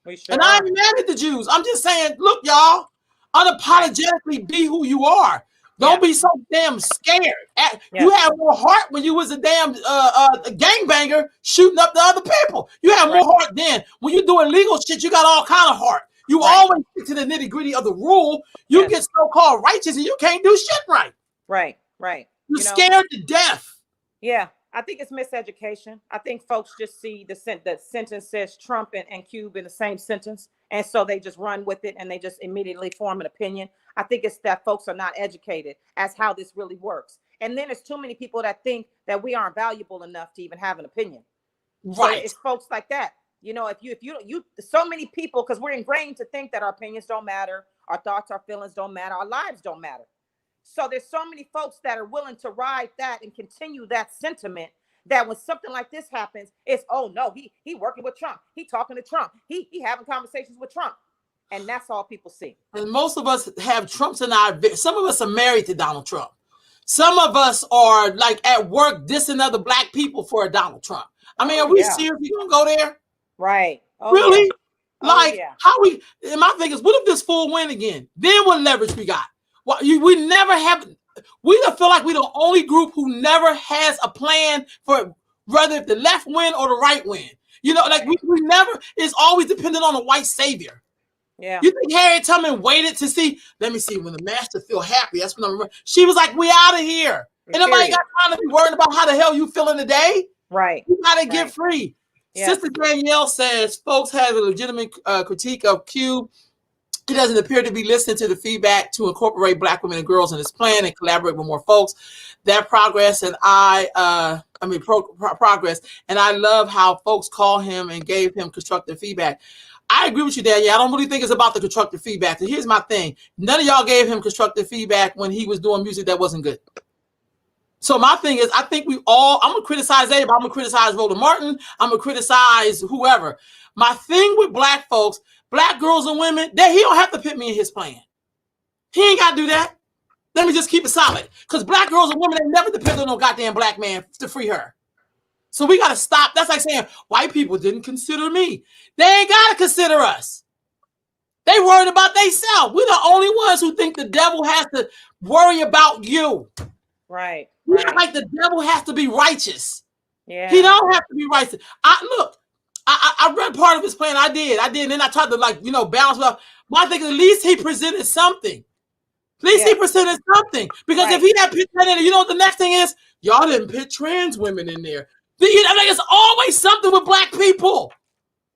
[SPEAKER 3] We sure
[SPEAKER 1] And I
[SPEAKER 3] are.
[SPEAKER 1] ain't mad at the Jews. I'm just saying, look, y'all, unapologetically be who you are. Don't be so damn scared. You had more heart when you was a damn gangbanger shooting up the other people. You had more heart then. When you do illegal shit, you got all kind of heart. You always stick to the nitty gritty of the rule. You get so-called righteous and you can't do shit right.
[SPEAKER 3] Right. Right.
[SPEAKER 1] You're scared to death.
[SPEAKER 3] Yeah. I think it's miseducation. I think folks just see the sentence says Trump and Cube in the same sentence. And so they just run with it and they just immediately form an opinion. I think it's that folks are not educated as how this really works. And then there's too many people that think that we aren't valuable enough to even have an opinion.
[SPEAKER 1] Right.
[SPEAKER 3] So it's folks like that. You know, if you so many people, because we're ingrained to think that our opinions don't matter, our thoughts, our feelings don't matter, our lives don't matter. So there's so many folks that are willing to ride that and continue that sentiment, that when something like this happens, it's, oh no, he working with Trump, he talking to Trump, he having conversations with Trump, and that's all people see.
[SPEAKER 1] And most of us have Trumps in our. Some of us are married to Donald Trump. Some of us are like at work dissing other black people for a Donald Trump. I mean, are we seriously gonna go there?
[SPEAKER 3] Right?
[SPEAKER 1] Oh, really? Yeah. Like, how we? And my thing is, what if this fool win again? Then what leverage we got? We never have. We don't feel like we're the only group who never has a plan for whether if the left win or the right win. You know, like we never. It's always dependent on a white savior.
[SPEAKER 3] Yeah.
[SPEAKER 1] You think Harriet Tubman waited to see? Let me see when the master feel happy. That's when she was like, "We out of here." And nobody got time to be worried about how the hell you feeling today.
[SPEAKER 3] Right.
[SPEAKER 1] You gotta get free. Yes. Sister Danielle says folks have a legitimate critique of Q. He doesn't appear to be listening to the feedback to incorporate Black women and girls in his plan and collaborate with more folks. That progress, and progress. And I love how folks call him and gave him constructive feedback. I agree with you, Danielle. I don't really think it's about the constructive feedback. And here's my thing. None of y'all gave him constructive feedback when he was doing music that wasn't good. So my thing is, I think I'm going to criticize everybody. I'm going to criticize Rhoda Martin. I'm going to criticize whoever. My thing with Black folks, Black girls and women, that he don't have to put me in his plan. He ain't got to do that. Let me just keep it solid. Because Black girls and women, they never depend on no goddamn Black man to free her. So we got to stop. That's like saying, white people didn't consider me. They ain't got to consider us. They worried about themselves. We're the only ones who think the devil has to worry about you.
[SPEAKER 3] Right.
[SPEAKER 1] We act like the devil has to be righteous.
[SPEAKER 3] Yeah.
[SPEAKER 1] He don't have to be righteous. I read part of his plan. I did. And then I tried to balance it out. My thing is, at least he presented something. At least he presented something. Because if he had put that in, you know what the next thing is? Y'all didn't put trans women in there. It's always something with Black people.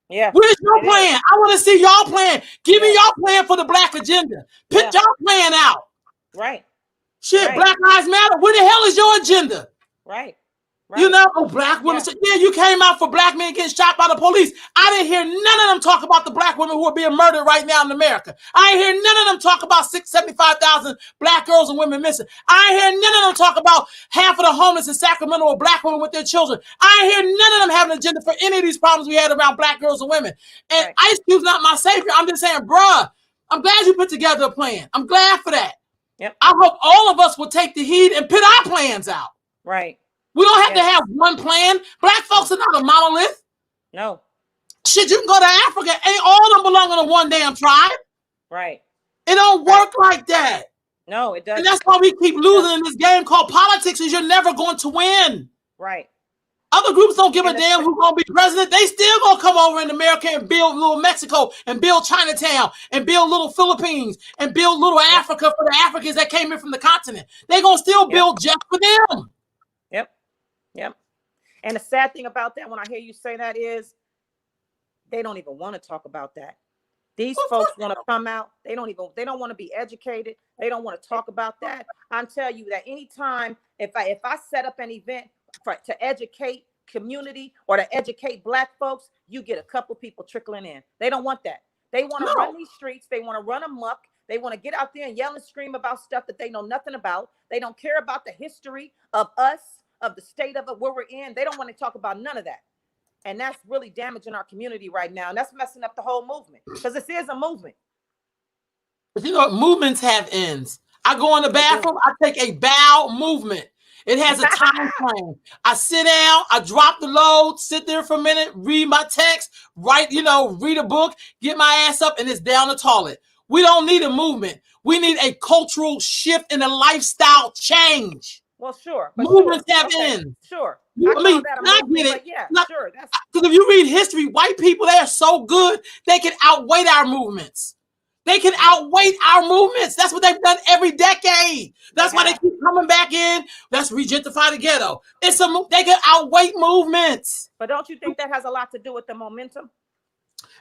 [SPEAKER 3] Yeah.
[SPEAKER 1] Where's your plan? I want to see y'all plan. Give me y'all plan for the Black agenda. Put y'all plan out.
[SPEAKER 3] Right.
[SPEAKER 1] Shit, Black Lives Matter. Where the hell is your agenda?
[SPEAKER 3] Right.
[SPEAKER 1] You know, Black women. Yeah, you came out for Black men getting shot by the police. I didn't hear none of them talk about the Black women who are being murdered right now in America. I ain't hear none of them talk about 75,000 Black girls and women missing. I ain't hear none of them talk about half of the homeless in Sacramento are Black women with their children. I ain't hear none of them have an agenda for any of these problems we had around Black girls and women. And Ice Cube's not my savior. I'm just saying, bruh, I'm glad you put together a plan. I'm glad for that.
[SPEAKER 3] Yep.
[SPEAKER 1] I hope all of us will take the heat and put our plans out.
[SPEAKER 3] Right.
[SPEAKER 1] We don't have to have one plan. Black folks are not a monolith.
[SPEAKER 3] No.
[SPEAKER 1] Shit, you can go to Africa. Ain't all of them belong to one damn tribe.
[SPEAKER 3] Right.
[SPEAKER 1] It don't work like that.
[SPEAKER 3] No, it doesn't.
[SPEAKER 1] And that's why we keep losing in this game called politics, is you're never going to win.
[SPEAKER 3] Right.
[SPEAKER 1] Other groups don't give a damn who's going to be president. They still going to come over in America and build little Mexico and build Chinatown and build little Philippines and build little Africa for the Africans that came in from the continent. They're going to still build just for them.
[SPEAKER 3] Yep. Yep. And the sad thing about that, when I hear you say that, is they don't even want to talk about that. These folks want to come out. They don't want to be educated. They don't want to talk about that. I'm telling you that anytime, if I set up an event to educate community or to educate Black folks, you get a couple people trickling in. They don't want that. They want to
[SPEAKER 1] No.
[SPEAKER 3] run these streets. They want to run amok. They want to get out there and yell and scream about stuff that they know nothing about. They don't care about the history of us, of the state of it, where we're in. They don't want to talk about none of that. And that's really damaging our community right now. And that's messing up the whole movement, because this is a movement.
[SPEAKER 1] But you know, movements have ends. I go in the bathroom, I take a bowel movement. It has a time frame. I sit down, I drop the load, sit there for a minute, read my text, read a book, get my ass up, and it's down the toilet. We don't need a movement. We need a cultural shift and a lifestyle change.
[SPEAKER 3] Well, sure.
[SPEAKER 1] Movements have ends.
[SPEAKER 3] Sure.
[SPEAKER 1] I get it.
[SPEAKER 3] Yeah, sure.
[SPEAKER 1] Because if you read history, white people, they are so good, they can outweigh our movements. They can outweigh our movements. That's what they've done every decade. That's why they keep coming back in. Let's regentrify the ghetto. They can outweigh movements.
[SPEAKER 3] But don't you think that has a lot to do with the momentum?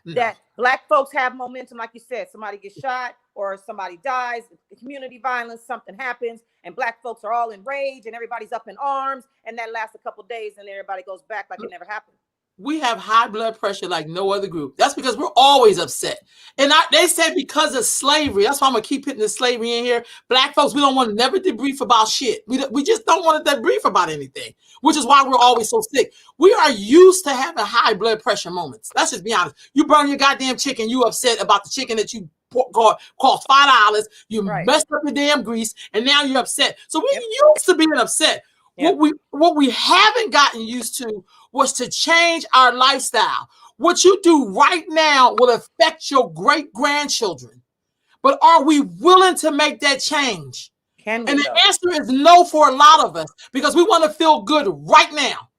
[SPEAKER 1] No.
[SPEAKER 3] That Black folks have momentum, like you said, somebody gets shot or somebody dies, community violence, something happens, and Black folks are all in rage and everybody's up in arms, and that lasts a couple days and everybody goes back like it never happened.
[SPEAKER 1] We have high blood pressure like no other group. That's because we're always upset. And they said because of slavery. That's why I'm going to keep hitting the slavery in here. Black folks, we don't want to never debrief about shit. We just don't want to debrief about anything, which is why we're always so sick. We are used to having high blood pressure moments. Let's just be honest. You burn your goddamn chicken. You upset about the chicken that you cost $5. You messed up your damn grease, and now you're upset. So we're used to being upset. Yep. What we haven't gotten used to was to change our lifestyle. What you do right now will affect your great-grandchildren. But are we willing to make that change? And the answer is no for a lot of us, because we want to feel good right now.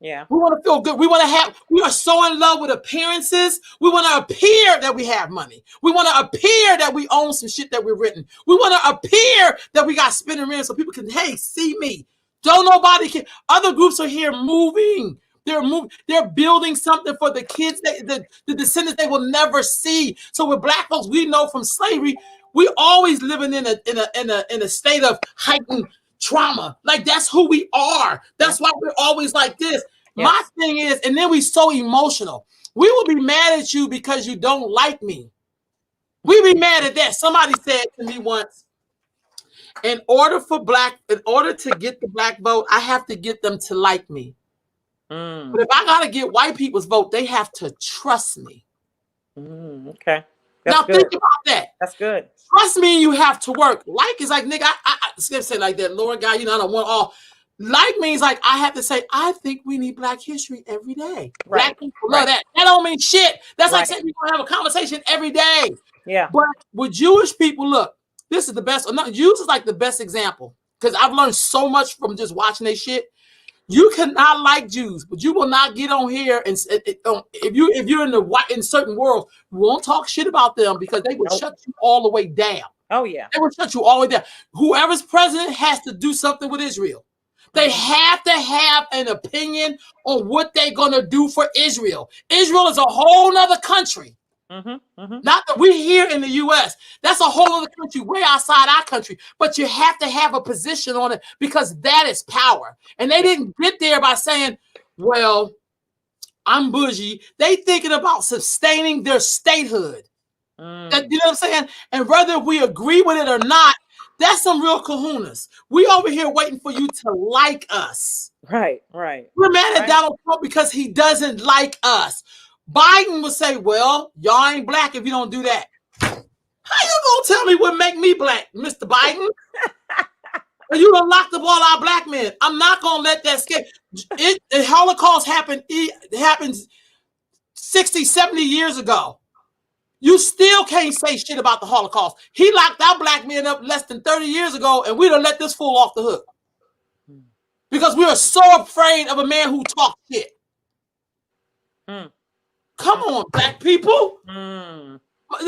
[SPEAKER 3] Yeah.
[SPEAKER 1] We want to feel good. We are so in love with appearances. We want to appear that we have money. We want to appear that we own some shit that we've written. We want to appear that we got spinning rims so people can, hey, see me. Don't nobody care. Other groups are here moving. They're building something for the kids, the descendants they will never see. So with Black folks, we know from slavery, we always living in a state of heightened trauma. Like that's who we are. That's why we're always like this. Yes. My thing is, and then we so emotional. We will be mad at you because you don't like me. We be mad at that. Somebody said to me once, in order to get the Black vote, I have to get them to like me. But if I gotta get white people's vote, they have to trust me.
[SPEAKER 3] Okay.
[SPEAKER 1] Now think about that.
[SPEAKER 3] That's good.
[SPEAKER 1] Trust me, you have to work. Like is like, nigga, I say like that, Lord God, I don't want all. Like means like I have to say, I think we need Black history every day.
[SPEAKER 3] Right.
[SPEAKER 1] Black people love that. That don't mean shit. That's like saying we're gonna have a conversation every day.
[SPEAKER 3] Yeah.
[SPEAKER 1] But with Jewish people, look, this is the best. Jews is like the best example, because I've learned so much from just watching their shit. You cannot like Jews, but you will not get on here and if you're in certain worlds, you won't talk shit about them, because they will shut you all the way down.
[SPEAKER 3] Oh yeah,
[SPEAKER 1] they will shut you all the way down. Whoever's president has to do something with Israel. They have to have an opinion on what they're gonna do for Israel. Israel is a whole nother country. Not that we're here in the U.S. That's a whole other country way outside our country. But you have to have a position on it, because that is power. And they didn't get there by saying, well, I'm bougie. They thinking about sustaining their statehood. You know what I'm saying? And whether we agree with it or not, that's some real kahunas. We over here waiting for you to like us.
[SPEAKER 3] Right.
[SPEAKER 1] We're mad at Donald Trump because he doesn't like us. Biden would say, well, y'all ain't Black if you don't do that. How you gonna tell me what make me Black, Mr. Biden? You done locked up all our Black men. I'm not gonna let that escape. The Holocaust happened. It happens 60, 70 years ago. You still can't say shit about the Holocaust. He locked our Black men up less than 30 years ago, and we done let this fool off the hook. Because we are so afraid of a man who talks shit. Come on, Black people.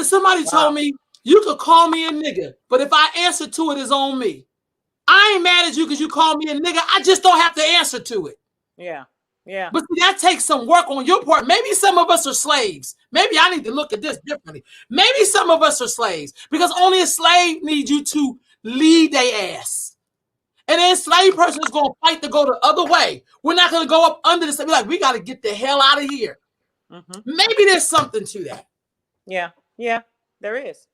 [SPEAKER 1] Somebody told me, you could call me a nigga, but if I answer to it, it's on me. I ain't mad at you because you call me a nigga. I just don't have to answer to it.
[SPEAKER 3] Yeah.
[SPEAKER 1] But see, that takes some work on your part. Maybe some of us are slaves. Maybe I need to look at this differently. Maybe some of us are slaves, because only a slave needs you to lead their ass. And the enslaved person is going to fight to go the other way. We're not going to go up under this. Be like, we got to get the hell out of here.
[SPEAKER 3] Mm-hmm.
[SPEAKER 1] Maybe there's something to that.
[SPEAKER 3] Yeah. Yeah. There is.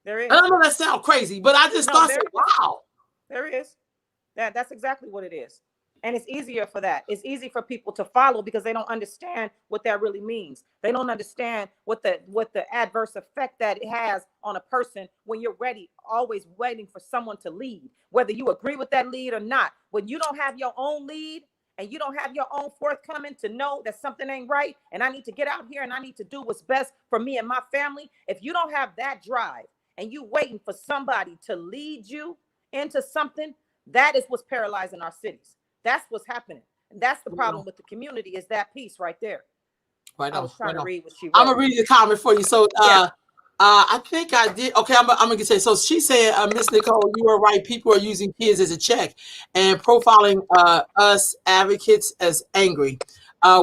[SPEAKER 3] There is.
[SPEAKER 1] And I know that sounds crazy, but I just thought, wow.
[SPEAKER 3] There is. That's exactly what it is. And it's easier for that. It's easy for people to follow because they don't understand what that really means. They don't understand what the adverse effect that it has on a person when you're ready, always waiting for someone to lead, whether you agree with that lead or not. When you don't have your own lead and you don't have your own forthcoming to know that something ain't right and I need to get out here and I need to do what's best for me and my family. If you don't have that drive and you waiting for somebody to lead you into something, that is what's paralyzing our cities. That's what's happening. And that's the problem with the community, is that piece right there.
[SPEAKER 1] Right on,
[SPEAKER 3] I was trying to read what she wrote.
[SPEAKER 1] I'm gonna read the comment for you. So I think I did. Okay, I'm gonna say. So she said, Miss Nicole, you are right. People are using kids as a check and profiling us advocates as angry.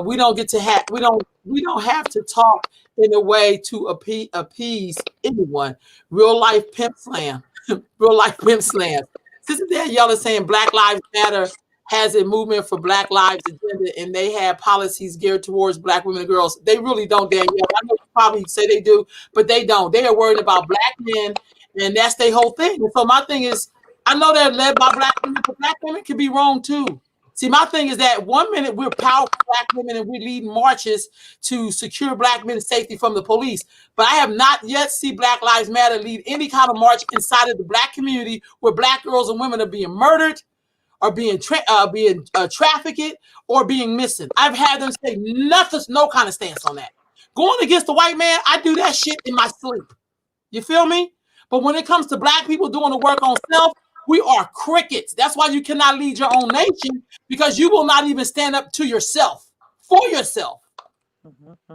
[SPEAKER 1] We don't get to have. We don't have to talk in a way to appease anyone. Real life pimp slam. Real life pimp slam. Sister Danielle is saying Black Lives Matter has a movement for Black Lives agenda, and they have policies geared towards Black women and girls. They really don't, Danielle. I know you probably say they do, but they don't. They are worried about Black men, and that's their whole thing. And so my thing is, I know they're led by Black women, but Black women can be wrong too. See, my thing is that 1 minute we're powerful Black women and we lead marches to secure Black men's safety from the police. But I have not yet seen Black Lives Matter lead any kind of march inside of the Black community where Black girls and women are being murdered, or being trafficked, or being missing. I've had them say nothing, no kind of stance on that. Going against the white man, I do that shit in my sleep. You feel me? But when it comes to Black people doing the work on self, we are crickets. That's why you cannot lead your own nation, because you will not even stand up to yourself, for yourself,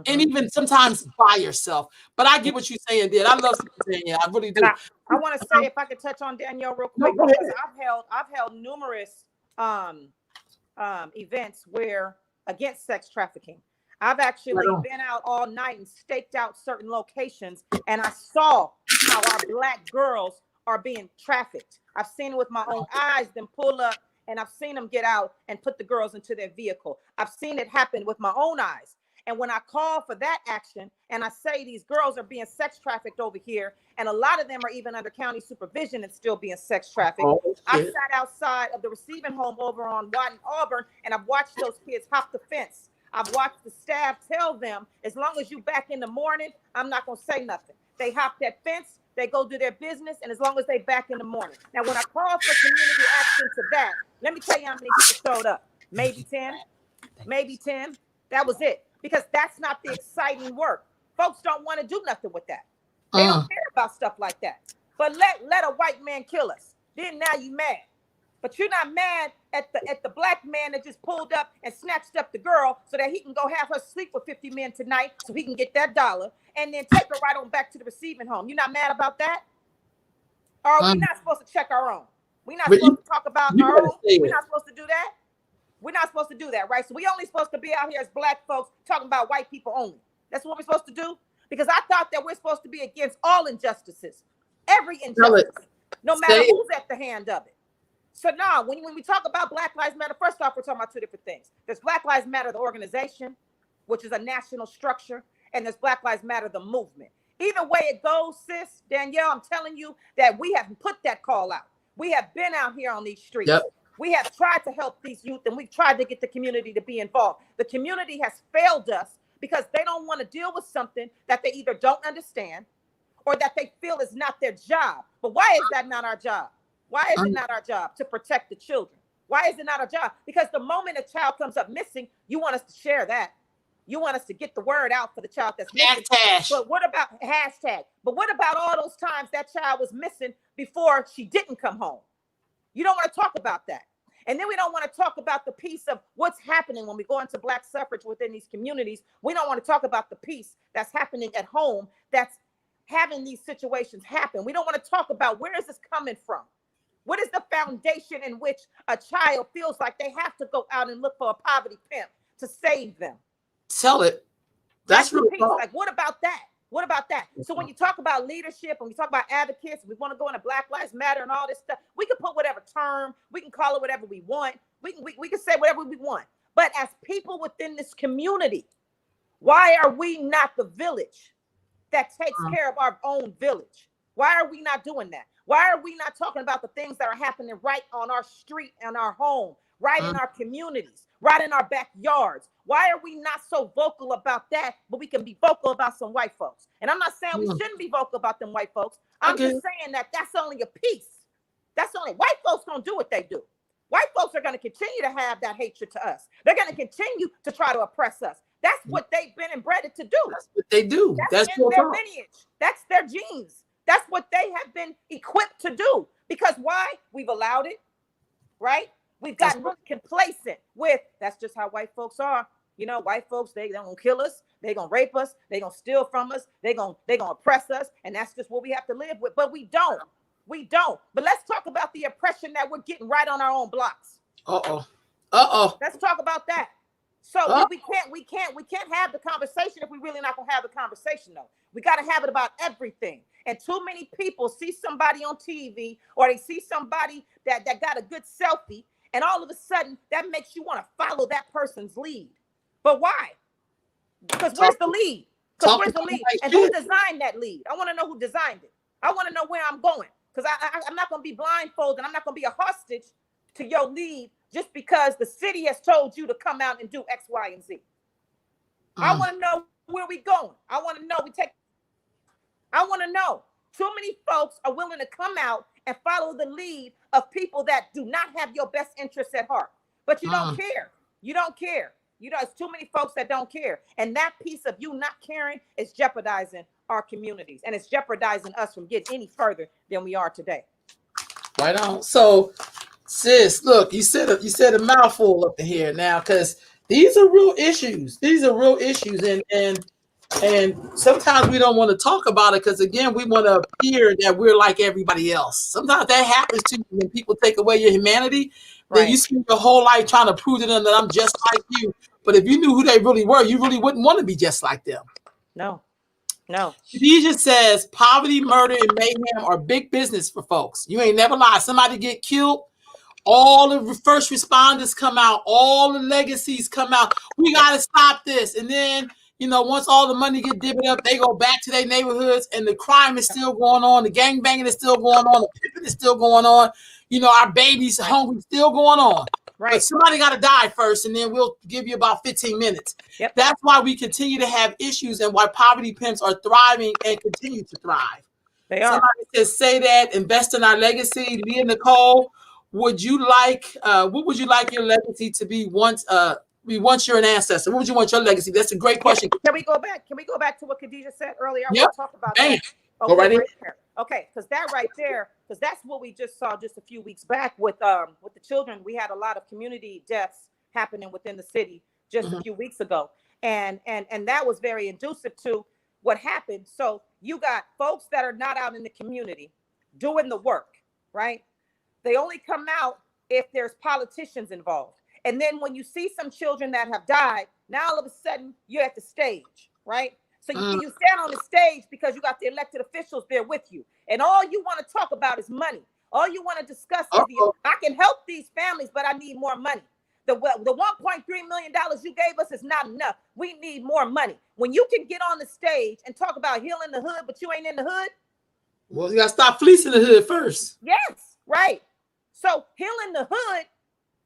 [SPEAKER 1] and even sometimes by yourself. But I get what you're saying, Dad. I love Danielle. I really do.
[SPEAKER 3] I want to say, if I could touch on Danielle real quick, because I've held numerous events where against sex trafficking. I've actually been out all night and staked out certain locations, and I saw how our Black girls are being trafficked. I've seen it with my own eyes, them pull up, and I've seen them get out and put the girls into their vehicle. I've seen it happen with my own eyes. And when I call for that action and I say these girls are being sex trafficked over here, and a lot of them are even under county supervision and still being sex trafficked. I sat outside of the receiving home over on Watt and Auburn, and I've watched those kids hop the fence. I've watched the staff tell them, as long as you back in the morning, I'm not going to say nothing. They hop that fence, they go do their business, and as long as they back in the morning. Now, when I called for community action to that, let me tell you how many people showed up. Maybe 10, maybe 10. That was it. Because that's not the exciting work. Folks don't want to do nothing with that. They don't care about stuff like that. But let a white man kill us. Then now you mad. But you're not mad at the Black man that just pulled up and snatched up the girl so that he can go have her sleep with 50 men tonight so he can get that dollar and then take her right on back to the receiving home. You're not mad about that? Or are we not supposed to check our own? We're not supposed to talk about our own? We're not supposed to do that? We're not supposed to do that, right? So we only supposed to be out here as Black folks talking about white people only. That's what we're supposed to do? Because I thought that we're supposed to be against all injustices, every injustice, no matter who's at the hand of it. So now, when we talk about Black Lives Matter, first off, we're talking about two different things. There's Black Lives Matter, the organization, which is a national structure, and there's Black Lives Matter, the movement. Either way it goes, sis, Danielle, I'm telling you that we have put that call out. We have been out here on these streets. Yep. We have tried to help these youth, and we've tried to get the community to be involved. The community has failed us because they don't want to deal with something that they either don't understand or that they feel is not their job. But why is that not our job? Why is it not our job to protect the children? Why is it not our job? Because the moment a child comes up missing, you want us to share that. You want us to get the word out for the child that's missing. But what about hashtag? But what about all those times that child was missing before she didn't come home? You don't want to talk about that. And then we don't want to talk about the piece of what's happening when we go into Black suffrage within these communities. We don't want to talk about the piece that's happening at home that's having these situations happen. We don't want to talk about where is this coming from? What is the foundation in which a child feels like they have to go out and look for a poverty pimp to save them?
[SPEAKER 1] Tell it. That's really
[SPEAKER 3] the piece. Like, what about that? What about that? So when you talk about leadership and we talk about advocates, we want to go into Black Lives Matter and all this stuff, we can put whatever term, we can call it whatever we want. We can say whatever we want. But as people within this community, why are we not the village that takes care of our own village? Why are we not doing that? Why are we not talking about the things that are happening right on our street and our home, right in our communities, right in our backyards? Why are we not so vocal about that, but we can be vocal about some white folks? And I'm not saying we shouldn't be vocal about them white folks. I'm just saying that that's only a piece. That's only, white folks don't do what they do. White folks are going to continue to have that hatred to us. They're going to continue to try to oppress us. That's what they've been inbred to do.
[SPEAKER 1] That's what they do.
[SPEAKER 3] That's in their lineage. That's their genes. That's what they have been equipped to do. Because why? We've allowed it, right? We've gotten really complacent with, that's just how white folks are. You know, white folks, they're going to kill us. They're going to rape us. They're going to steal from us. They're going to oppress us. And that's just what we have to live with. But we don't. We don't. But let's talk about the oppression that we're getting right on our own blocks. Let's talk about that. So we can't have the conversation if we really not gonna have the conversation though. We got to have it about everything. And too many people see somebody on TV or they see somebody that got a good selfie, and all of a sudden that makes you want to follow that person's lead. But why? Because where's the lead? Because where's the lead? And who designed that lead? I want to know who designed it. I want to know where I'm going. Because I'm not going to be blindfolded. I'm not going to be a hostage to your lead just because the city has told you to come out and do X, Y, and Z. I want to know where we going. I want to know. I want to know. Too many folks are willing to come out and follow the lead of people that do not have your best interests at heart. But you don't care. You don't care. You know, it's too many folks that don't care. And that piece of you not caring is jeopardizing our communities. And it's jeopardizing us from getting any further than we are today.
[SPEAKER 1] Right on. So, sis, look, you said a mouthful up in here now, because these are real issues. These are real issues. And sometimes we don't want to talk about it because, again, we want to appear that we're like everybody else. Sometimes that happens to you when people take away your humanity. Then you spend your whole life trying to prove to them that I'm just like you. But if you knew who they really were, you really wouldn't want to be just like them.
[SPEAKER 3] No.
[SPEAKER 1] Khadijah says poverty, murder, and mayhem are big business for folks. You ain't never lied. Somebody get killed, all the first responders come out, all the legacies come out. We got to stop this. And then, you know, once all the money get divvied up, they go back to their neighborhoods and the crime is still going on. The gangbanging is still going on. The pimping is still going on. You know, our babies hungry still going on.
[SPEAKER 3] Right.
[SPEAKER 1] But somebody got to die first, and then we'll give you about 15 minutes.
[SPEAKER 3] Yep.
[SPEAKER 1] That's why we continue to have issues and why poverty pimps are thriving and continue to thrive. They are. Somebody says, say that, invest in our legacy. Leah Nicole, would you like, what would you like your legacy to be once you're an ancestor? What would you want your legacy? That's a great question.
[SPEAKER 3] Can we go back? Can we go back to what Khadijah said earlier? I
[SPEAKER 1] want
[SPEAKER 3] to talk about that.
[SPEAKER 1] Okay, go right in.
[SPEAKER 3] Okay, because that right there, because that's what we just saw just a few weeks back with the children. We had a lot of community deaths happening within the city just a few weeks ago, and that was very inducive to what happened. So you got folks that are not out in the community doing the work, right? They only come out if there's politicians involved. And then when you see some children that have died, now all of a sudden you're at the stage, right? So you stand on the stage because you got the elected officials there with you. And all you want to talk about is money. All you want to discuss is I can help these families, but I need more money. The $1.3 million you gave us is not enough. We need more money. When you can get on the stage and talk about healing the hood, but you ain't in the hood.
[SPEAKER 1] Well, you got to stop fleecing the hood first.
[SPEAKER 3] Yes, right. So healing the hood,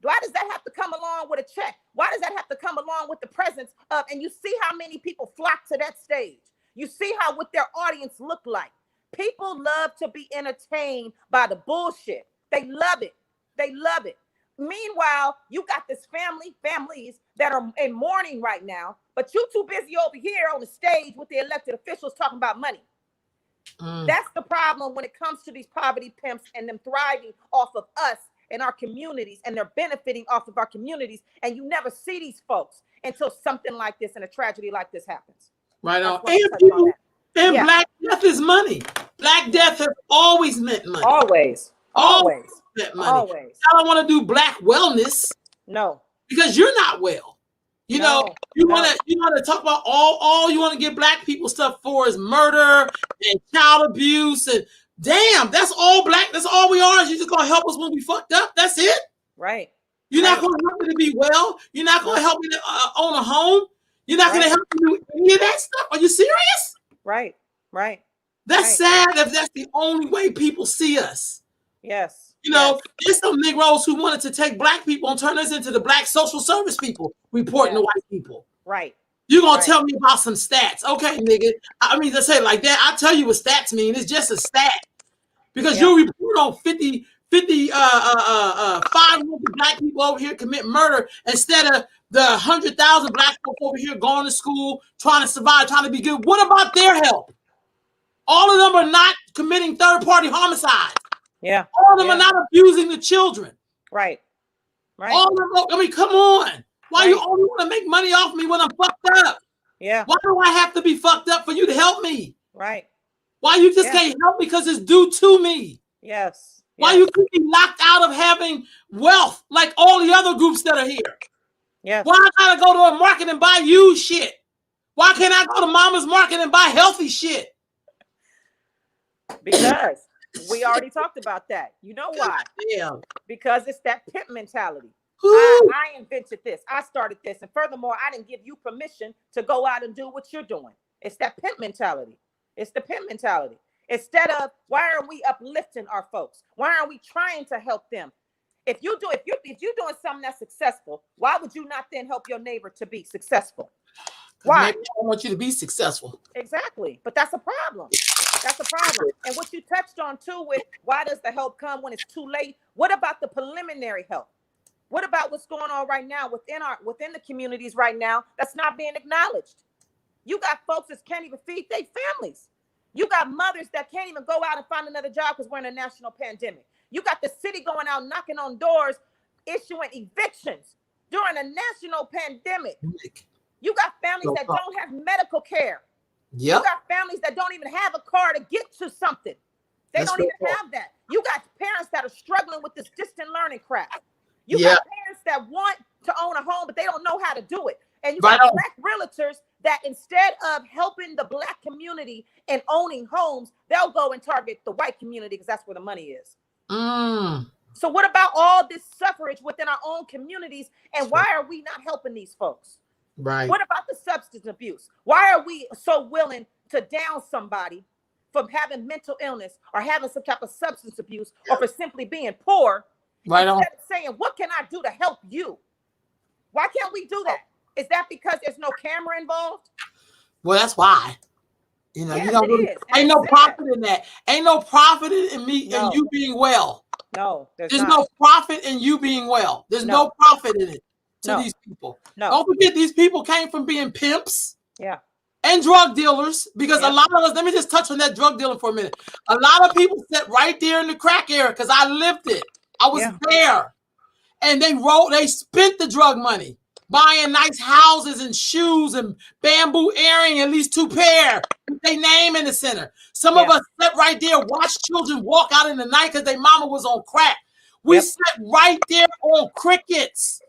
[SPEAKER 3] why does that have to come along with a check? Why does that have to come along with the presence of, and you see how many people flock to that stage. You see how what their audience look like. People love to be entertained by the bullshit. They love it. They love it. Meanwhile, you got this families that are in mourning right now, but you too busy over here on the stage with the elected officials talking about money. That's the problem when it comes to these poverty pimps and them thriving off of us in our communities, and they're benefiting off of our communities, and you never see these folks until something like this and a tragedy like this happens.
[SPEAKER 1] Right on. And Black death is money. Black death has always meant money.
[SPEAKER 3] Always
[SPEAKER 1] meant money. Always. I don't want to do Black wellness.
[SPEAKER 3] No.
[SPEAKER 1] Because you're not well. You know,
[SPEAKER 3] No,
[SPEAKER 1] you
[SPEAKER 3] no.
[SPEAKER 1] want to talk about all you want to get black people stuff for is murder and child abuse and damn, that's all black. That's all we are. You're just gonna help us when we fucked up. That's it.
[SPEAKER 3] Right.
[SPEAKER 1] You're not
[SPEAKER 3] Right.
[SPEAKER 1] gonna help me to be well. You're not gonna
[SPEAKER 3] No.
[SPEAKER 1] help me to own a home. You're not gonna
[SPEAKER 3] Right.
[SPEAKER 1] help me do any of that stuff. Are you serious?
[SPEAKER 3] Right. Right.
[SPEAKER 1] That's
[SPEAKER 3] Right.
[SPEAKER 1] sad if that's the only way people see us.
[SPEAKER 3] Yes.
[SPEAKER 1] You
[SPEAKER 3] Yes.
[SPEAKER 1] know, there's some Negroes who wanted to take black people and turn us into the black social service people reporting
[SPEAKER 3] Yeah.
[SPEAKER 1] to white people.
[SPEAKER 3] Right.
[SPEAKER 1] You're gonna
[SPEAKER 3] Right.
[SPEAKER 1] tell me about some stats. Okay, nigga. I mean, let's say it like that. I'll tell you what stats mean. It's just a stat. Because
[SPEAKER 3] Yeah.
[SPEAKER 1] you report on 500 black people over here commit murder instead of the 100,000 black folks over here going to school, trying to survive, trying to be good. What about their help? All of them are not committing third-party homicides.
[SPEAKER 3] Yeah.
[SPEAKER 1] All of them
[SPEAKER 3] Yeah.
[SPEAKER 1] are not abusing the children.
[SPEAKER 3] Right. Right.
[SPEAKER 1] All of them, I mean, come on. Why you
[SPEAKER 3] Right.
[SPEAKER 1] only want to make money off me when I'm fucked up?
[SPEAKER 3] Yeah.
[SPEAKER 1] Why do I have to be fucked up for you to help me?
[SPEAKER 3] Right.
[SPEAKER 1] Why you just
[SPEAKER 3] Yeah.
[SPEAKER 1] can't help me because it's due to me?
[SPEAKER 3] Yes.
[SPEAKER 1] Why
[SPEAKER 3] Yes.
[SPEAKER 1] you keep me locked out of having wealth like all the other groups that are here?
[SPEAKER 3] Yes.
[SPEAKER 1] Why I gotta go to a market and buy used shit? Why can't I go to Mama's Market and buy healthy shit?
[SPEAKER 3] Because we already talked about that. You know why?
[SPEAKER 1] Damn.
[SPEAKER 3] Because it's that pimp mentality.
[SPEAKER 1] Woo.
[SPEAKER 3] I invented this. I started this. And furthermore, I didn't give you permission to go out and do what you're doing. It's that pimp mentality. It's the pimp mentality. Instead of why are we uplifting our folks? Why aren't we trying to help them? If you're doing something that's successful, why would you not then help your neighbor to be successful? Why?
[SPEAKER 1] Maybe I want you to be successful.
[SPEAKER 3] Exactly. But that's a problem. That's a problem. And what you touched on too with why does the help come when it's too late? What about the preliminary help? What about what's going on right now within the communities right now that's not being acknowledged? You got folks that can't even feed their families. You got mothers that can't even go out and find another job because we're in a national pandemic. You got the city going out knocking on doors, issuing evictions during a national pandemic. You got families that don't have medical care.
[SPEAKER 1] Yep.
[SPEAKER 3] You got families that don't even have a car to get to something. They don't even have that. You got parents that are struggling with this distant learning crap. You got parents that want to own a home, but they don't know how to do it. And you got black realtors that instead of helping the black community and owning homes, they'll go and target the white community because that's where the money is. So what about all this suffrage within our own communities? And why are we not helping these folks?
[SPEAKER 1] Right.
[SPEAKER 3] What about the substance abuse? Why are we so willing to down somebody from having mental illness or having some type of substance abuse or for simply being poor?
[SPEAKER 1] Right on.
[SPEAKER 3] Instead of saying, what can I do to help you? Why can't we do that? Is that because there's no camera involved?
[SPEAKER 1] Well, that's why. You know,
[SPEAKER 3] Yes,
[SPEAKER 1] you don't really, ain't no profit in that. Ain't no profit in me and you being well.
[SPEAKER 3] No,
[SPEAKER 1] there's no profit in you being well. There's no profit in it to these people. Don't forget, these people came from being pimps.
[SPEAKER 3] Yeah.
[SPEAKER 1] And drug dealers, because a lot of us, let me just touch on that drug dealing for a minute. A lot of people sat right there in the crack era because I lived it. I was there. And they spent the drug money buying nice houses and shoes and bamboo earring, at least 2 pair with their name in the center. Some of us sat right there, watched children walk out in the night because their mama was on crack. We sat right there on crickets.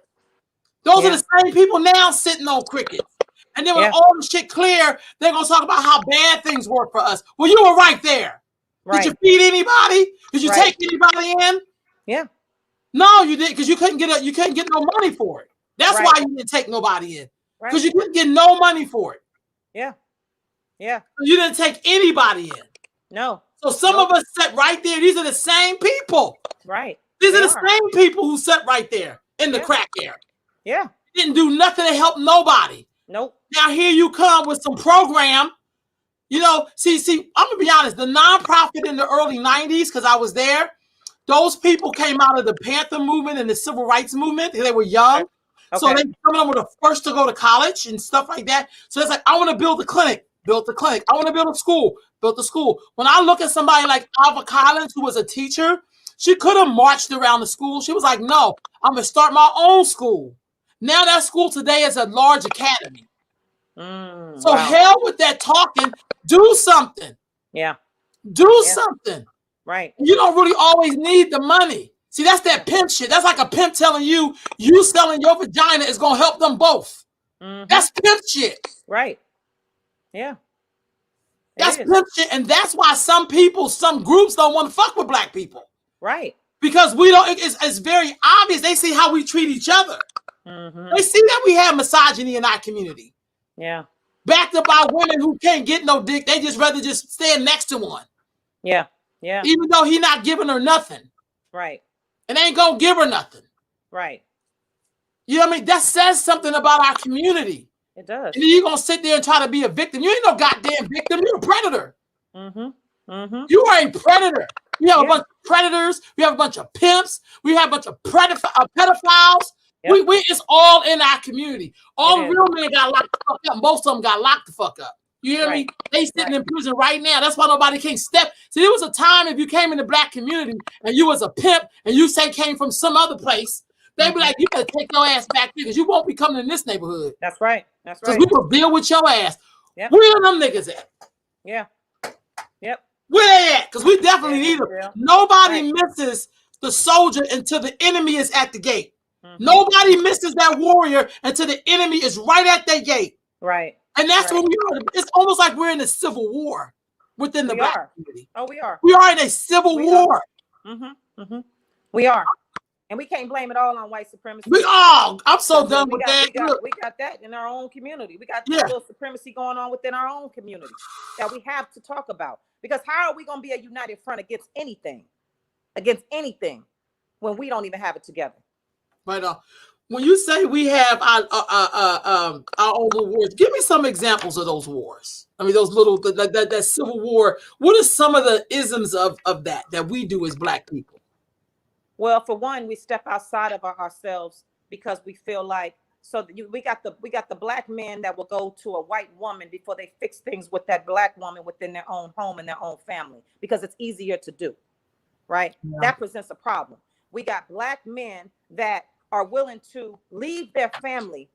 [SPEAKER 1] Those are the same people now sitting on crickets. And then when all the shit clear, they're going to talk about how bad things were for us. Well, you were right there. Right. Did you feed anybody? Did you take anybody in?
[SPEAKER 3] Yeah.
[SPEAKER 1] No, you didn't, because you couldn't get no money for it. That's why you didn't take nobody in. Because you couldn't get no money for it.
[SPEAKER 3] Yeah. Yeah.
[SPEAKER 1] You didn't take anybody in.
[SPEAKER 3] No.
[SPEAKER 1] So some of us sat right there. These are the same people.
[SPEAKER 3] Right.
[SPEAKER 1] These are the same people who sat right there in the crack era.
[SPEAKER 3] Yeah.
[SPEAKER 1] Didn't do nothing to help nobody.
[SPEAKER 3] Nope.
[SPEAKER 1] Now here you come with some program. You know, see, I'm gonna be honest. The nonprofit in the early 90s, because I was there, those people came out of the Panther movement and the civil rights movement. They were young. Okay. So they some of them were the first to go to college and stuff like that. So it's like, I want to build a clinic, built the clinic. I want to build a school, built the school. When I look at somebody like Alva Collins, who was a teacher, she could have marched around the school. She was like, no, I'm gonna start my own school. Now that school today is a large academy. So hell with that talking. Do something.
[SPEAKER 3] Yeah.
[SPEAKER 1] Do something.
[SPEAKER 3] Right.
[SPEAKER 1] You don't really always need the money. See, that's that pimp shit. That's like a pimp telling you selling your vagina is going to help them both. That's pimp shit.
[SPEAKER 3] Right. Yeah.
[SPEAKER 1] That's
[SPEAKER 3] It is.
[SPEAKER 1] pimp shit. And that's why some people, some groups don't want to fuck with black people.
[SPEAKER 3] Right.
[SPEAKER 1] Because we don't, it's very obvious. They see how we treat each other. They see that we have misogyny in our community.
[SPEAKER 3] Yeah.
[SPEAKER 1] Backed up by women who can't get no dick. They just rather just stand next to one.
[SPEAKER 3] Yeah. Yeah.
[SPEAKER 1] Even though he not giving her nothing.
[SPEAKER 3] Right.
[SPEAKER 1] And ain't gonna give her nothing.
[SPEAKER 3] Right.
[SPEAKER 1] You know what I mean? That says something about our community.
[SPEAKER 3] It does.
[SPEAKER 1] And then you're gonna sit there and try to be a victim. You ain't no goddamn victim. You're a predator. You are a predator. We have a bunch of predators. We have a bunch of pimps. We have a bunch of pedophiles.
[SPEAKER 3] Yep.
[SPEAKER 1] It's all in our community. All the real men got locked the fuck up. Most of them got locked the fuck up. You hear me? They sitting in prison right now. That's why nobody can step. See, there was a time if you came in the black community and you was a pimp and you say came from some other place, they'd be like, you better take your ass back here because you won't be coming in this neighborhood.
[SPEAKER 3] That's right. That's right.
[SPEAKER 1] Because we will deal with your ass.
[SPEAKER 3] Yep.
[SPEAKER 1] Where are them niggas at?
[SPEAKER 3] Yeah. Yep.
[SPEAKER 1] Where they at? Because we definitely need them.
[SPEAKER 3] Yeah.
[SPEAKER 1] Nobody misses the soldier until the enemy is at the gate. Nobody misses that warrior until the enemy is right at their gate.
[SPEAKER 3] Right.
[SPEAKER 1] And that's when we are. It's almost like we're in a civil war within the black community.
[SPEAKER 3] Oh, we are.
[SPEAKER 1] We are in a civil war.
[SPEAKER 3] We are. And we can't blame it all on white supremacy.
[SPEAKER 1] I'm so done with that.
[SPEAKER 3] We got that in our own community. We got little supremacy going on within our own community that we have to talk about. Because how are we going to be a united front against anything when we don't even have it together?
[SPEAKER 1] Right on. When you say we have our own little wars, give me some examples of those wars. I mean, those little that civil war. What are some of the isms of that we do as black people?
[SPEAKER 3] Well, for one, we step outside of ourselves because we feel like we got the black men that will go to a white woman before they fix things with that black woman within their own home and their own family because it's easier to do, right? Yeah. That presents a problem. We got black men that are willing to leave their family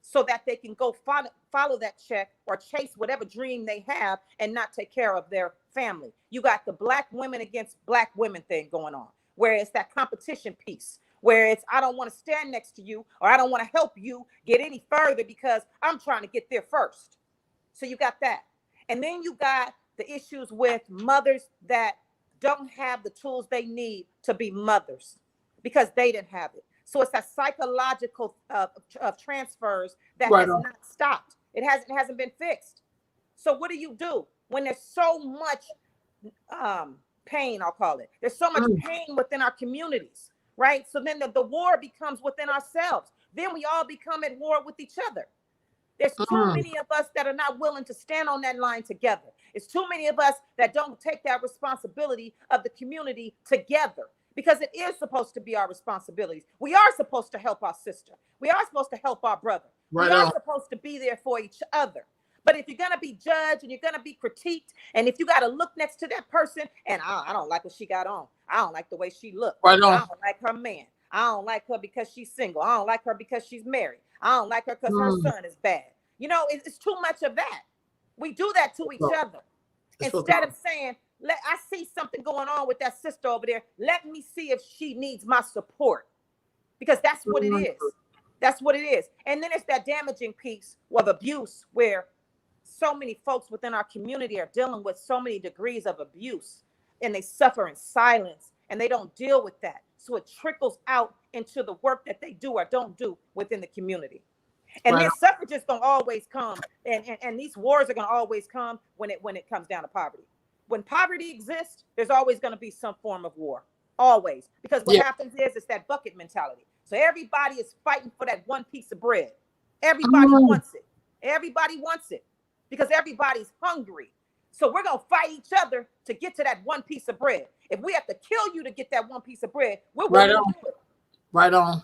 [SPEAKER 3] so that they can go follow that check or chase whatever dream they have and not take care of their family. You got the black women against black women thing going on, where it's that competition piece, where it's I don't want to stand next to you or I don't want to help you get any further because I'm trying to get there first. So you got that. And then you got the issues with mothers that don't have the tools they need to be mothers because they didn't have it. So it's that psychological of transfers that has not stopped. It hasn't been fixed. So what do when there's so much pain, I'll call it. There's so much pain within our communities, right? So then the war becomes within ourselves. Then we all become at war with each other. There's too many of us that are not willing to stand on that line together. It's too many of us that don't take that responsibility of the community together. Because it is supposed to be our responsibilities. We are supposed to help our sister. We are supposed to help our brother. We are supposed to be there for each other. But if you're going to be judged and you're going to be critiqued, and if you got to look next to that person, and I don't like what she got on. I don't like the way she looked. I don't like her man. I don't like her because she's single. I don't like her because she's married. I don't like her because her son is bad. You know, it's too much of that. We do that to each other. Instead of saying, I see something going on with that sister over there. Let me see if she needs my support. Because that's what it is. That's what it is. And then it's that damaging piece of abuse where so many folks within our community are dealing with so many degrees of abuse and they suffer in silence and they don't deal with that. So it trickles out into the work that they do or don't do within the community. And then suffrage is going to always come. And these wars are going to always come when it comes down to poverty. When poverty exists, there's always going to be some form of war. Always. Because what happens is it's that bucket mentality. So everybody is fighting for that one piece of bread. Everybody wants it. Everybody wants it. Because everybody's hungry. So we're going to fight each other to get to that one piece of bread. If we have to kill you to get that one piece of bread, we're willing to do it.
[SPEAKER 1] Right on.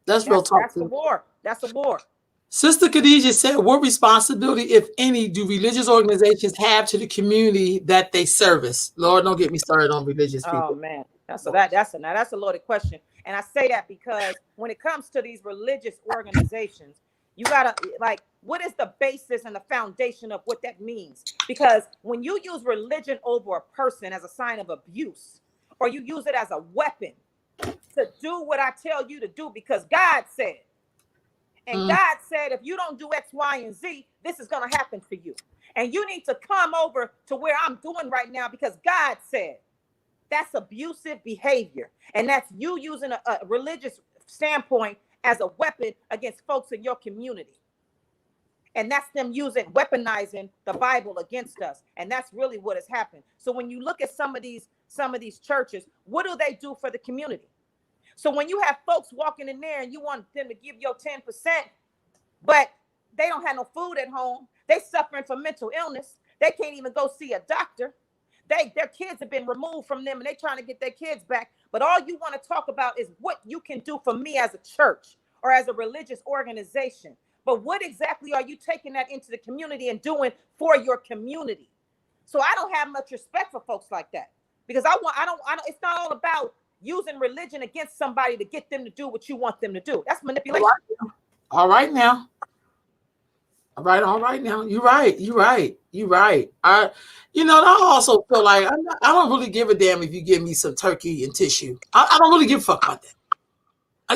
[SPEAKER 1] That's real talk.
[SPEAKER 3] That's a war. That's a war.
[SPEAKER 1] Sister Khadijah said, what responsibility, if any, do religious organizations have to the community that they service? Lord, don't get me started on religious people.
[SPEAKER 3] Oh, man. That's a loaded question. And I say that because when it comes to these religious organizations, you got to, what is the basis and the foundation of what that means? Because when you use religion over a person as a sign of abuse, or you use it as a weapon to do what I tell you to do because God said, And God said, if you don't do X, Y, and Z, this is going to happen to you. And you need to come over to where I'm doing right now because God said. That's abusive behavior. And that's you using a religious standpoint as a weapon against folks in your community. And that's them weaponizing the Bible against us. And that's really what has happened. So when you look at some of these churches, what do they do for the community? So when you have folks walking in there and you want them to give your 10%, but they don't have no food at home, they suffering from mental illness, they can't even go see a doctor. Their kids have been removed from them and they're trying to get their kids back. But all you want to talk about is what you can do for me as a church or as a religious organization. But what exactly are you taking that into the community and doing for your community? So I don't have much respect for folks like that because I don't, it's not all about using religion against somebody to get them to do what you want them to do. That's manipulation.
[SPEAKER 1] All right now. All right now. You're right. I also feel like I don't really give a damn if you give me some turkey and tissue. I don't really give a fuck about that.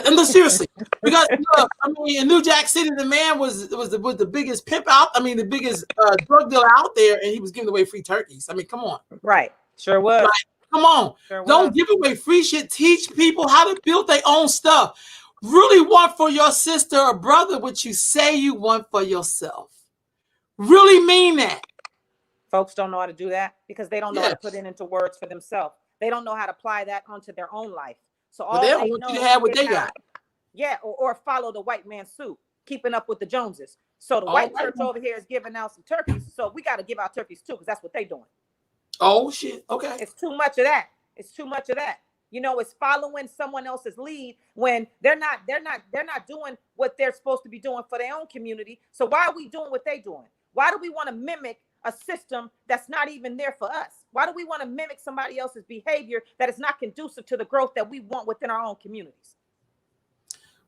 [SPEAKER 1] And seriously, because look, I mean, in New Jack City, the man was the biggest pimp out. I mean, the biggest drug dealer out there, and he was giving away free turkeys. I mean, come on.
[SPEAKER 3] Right. Sure was.
[SPEAKER 1] Like, come on.
[SPEAKER 3] Sure
[SPEAKER 1] Don't give away free shit. Teach people how to build their own stuff. Really want for your sister or brother what you say you want for yourself. Really mean that.
[SPEAKER 3] Folks don't know how to do that because they don't know how to put it into words for themselves. They don't know how to apply that onto their own life. So all
[SPEAKER 1] they
[SPEAKER 3] they
[SPEAKER 1] don't want
[SPEAKER 3] know
[SPEAKER 1] you to have what they got.
[SPEAKER 3] Yeah, or follow the white man's suit, keeping up with the Joneses. So the white church over here is giving out some turkeys. So we got to give out turkeys too, because that's what they're doing.
[SPEAKER 1] Oh shit. Okay.
[SPEAKER 3] It's too much of that. It's too much of that. You know, it's following someone else's lead when they're not doing what they're supposed to be doing for their own community. So why are we doing what they're doing? Why do we want to mimic a system that's not even there for us? Why do we want to mimic somebody else's behavior that is not conducive to the growth that we want within our own communities?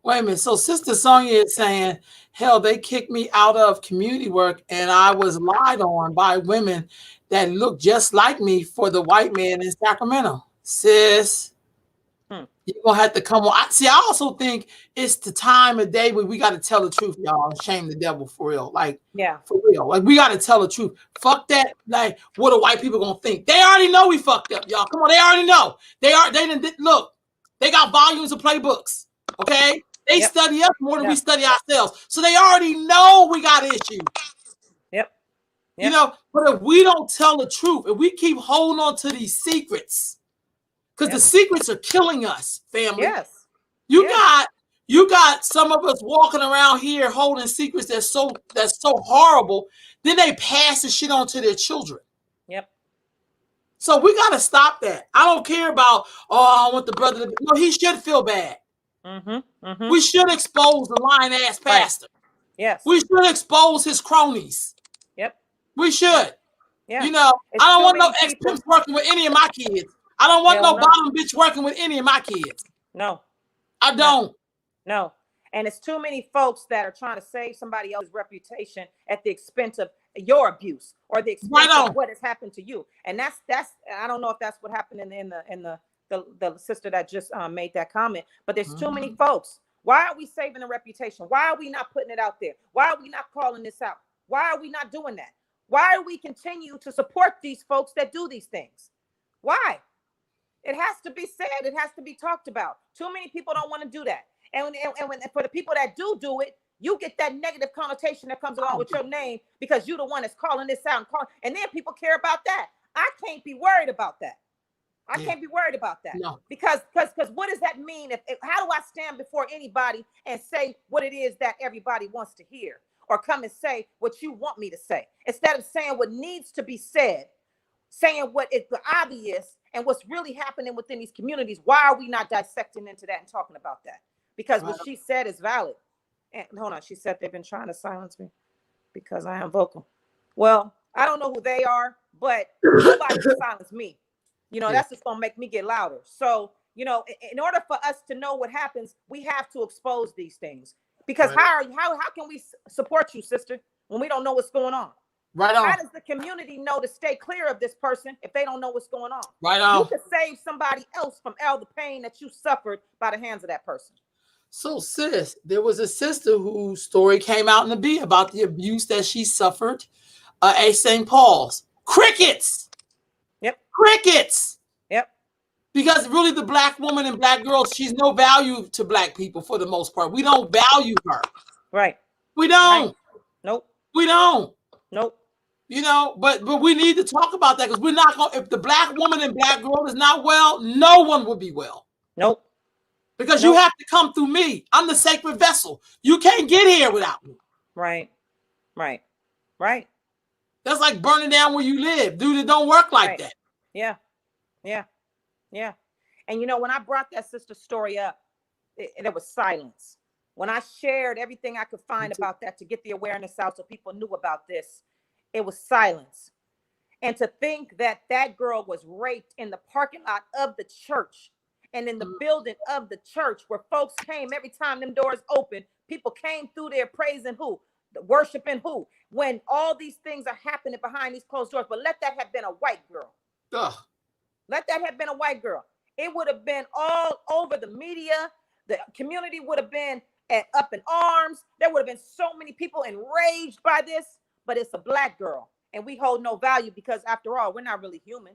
[SPEAKER 1] Wait a minute. So Sister Sonia is saying, hell, they kicked me out of community work and I was lied on by women that look just like me for the white man in Sacramento. Sis, you're going to have to come on. I also think it's the time of day where we got to tell the truth, y'all. Shame the devil for real. Like,
[SPEAKER 3] yeah,
[SPEAKER 1] for real. Like, we got to tell the truth. Fuck that. Like, what are white people going to think? They already know we fucked up, y'all. Come on. They already know. They didn't look. They got volumes of playbooks. Okay. They study us more than we study ourselves. So they already know we got issues.
[SPEAKER 3] Yep.
[SPEAKER 1] You know, but if we don't tell the truth, if we keep holding on to these secrets, because the secrets are killing us, family.
[SPEAKER 3] Yes.
[SPEAKER 1] You got some of us walking around here holding secrets that's so horrible. Then they pass the shit on to their children.
[SPEAKER 3] Yep.
[SPEAKER 1] So we got to stop that. I don't care about, I want the brother to, no, he should feel bad. We should expose the lying ass pastor.
[SPEAKER 3] Yes.
[SPEAKER 1] We should expose his cronies.
[SPEAKER 3] Yep.
[SPEAKER 1] We should.
[SPEAKER 3] Yeah.
[SPEAKER 1] You know, I don't want no ex-pimps working with any of my kids. I don't want no bottom bitch working with any of my kids.
[SPEAKER 3] No.
[SPEAKER 1] I don't.
[SPEAKER 3] No. And it's too many folks that are trying to save somebody else's reputation at the expense of your abuse or the expense of what has happened to you. And that's I don't know if that's what happened in the sister that just made that comment, but there's too many folks. Why are we saving a reputation? Why are we not putting it out there? Why are we not calling this out? Why are we not doing that? Why do we continue to support these folks that do these things? Why? It has to be said. It has to be talked about. Too many people don't want to do that. And for the people that do it, you get that negative connotation that comes along with your name because you're the one that's calling this out and then people care about that. I can't be worried about that. I can't be worried about that. No. Because what does that mean? How do I stand before anybody and say what it is that everybody wants to hear, or come and say what you want me to say instead of saying what needs to be said, saying what is the obvious and what's really happening within these communities? Why are we not dissecting into that and talking about that? Because what she said is valid. And hold on, she said they've been trying to silence me because I am vocal. Well, I don't know who they are, but nobody can silence me. You know, that's just going to make me get louder. So, you know, in order for us to know what happens, we have to expose these things. Because how can we support you, sister, when we don't know what's going on?
[SPEAKER 1] Right on.
[SPEAKER 3] How does the community know to stay clear of this person if they don't know what's going on?
[SPEAKER 1] Right on.
[SPEAKER 3] You could save somebody else from all the pain that you suffered by the hands of that person.
[SPEAKER 1] So, sis, there was a sister whose story came out in the B about the abuse that she suffered at St. Paul's. Crickets!
[SPEAKER 3] Yep.
[SPEAKER 1] Crickets!
[SPEAKER 3] Yep.
[SPEAKER 1] Because really, the black woman and black girl, she's no value to black people for the most part. We don't value her.
[SPEAKER 3] Right.
[SPEAKER 1] We don't.
[SPEAKER 3] Right. Nope.
[SPEAKER 1] We don't.
[SPEAKER 3] Nope.
[SPEAKER 1] You know, but we need to talk about that because we're not going. If the black woman and black girl is not well, no one will be well.
[SPEAKER 3] Nope.
[SPEAKER 1] Because
[SPEAKER 3] Nope.
[SPEAKER 1] you have to come through me. I'm the sacred vessel. You can't get here without me.
[SPEAKER 3] Right. Right. Right.
[SPEAKER 1] That's like burning down where you live, dude. It don't work like
[SPEAKER 3] Right.
[SPEAKER 1] that.
[SPEAKER 3] Yeah. Yeah. Yeah. And you know, when I brought that sister story up, there was silence. When I shared everything I could find about that to get the awareness out so people knew about this, it was silence. And to think that that girl was raped in the parking lot of the church and in the building of the church where folks came every time them doors opened, people came through there praising who? Worshiping who? When all these things are happening behind these closed doors. But let that have been a white girl.
[SPEAKER 1] Ugh.
[SPEAKER 3] Let that have been a white girl. It would have been all over the media. The community would have been up in arms. There would have been so many people enraged by this, but it's a black girl. And we hold no value because after all, we're not really human.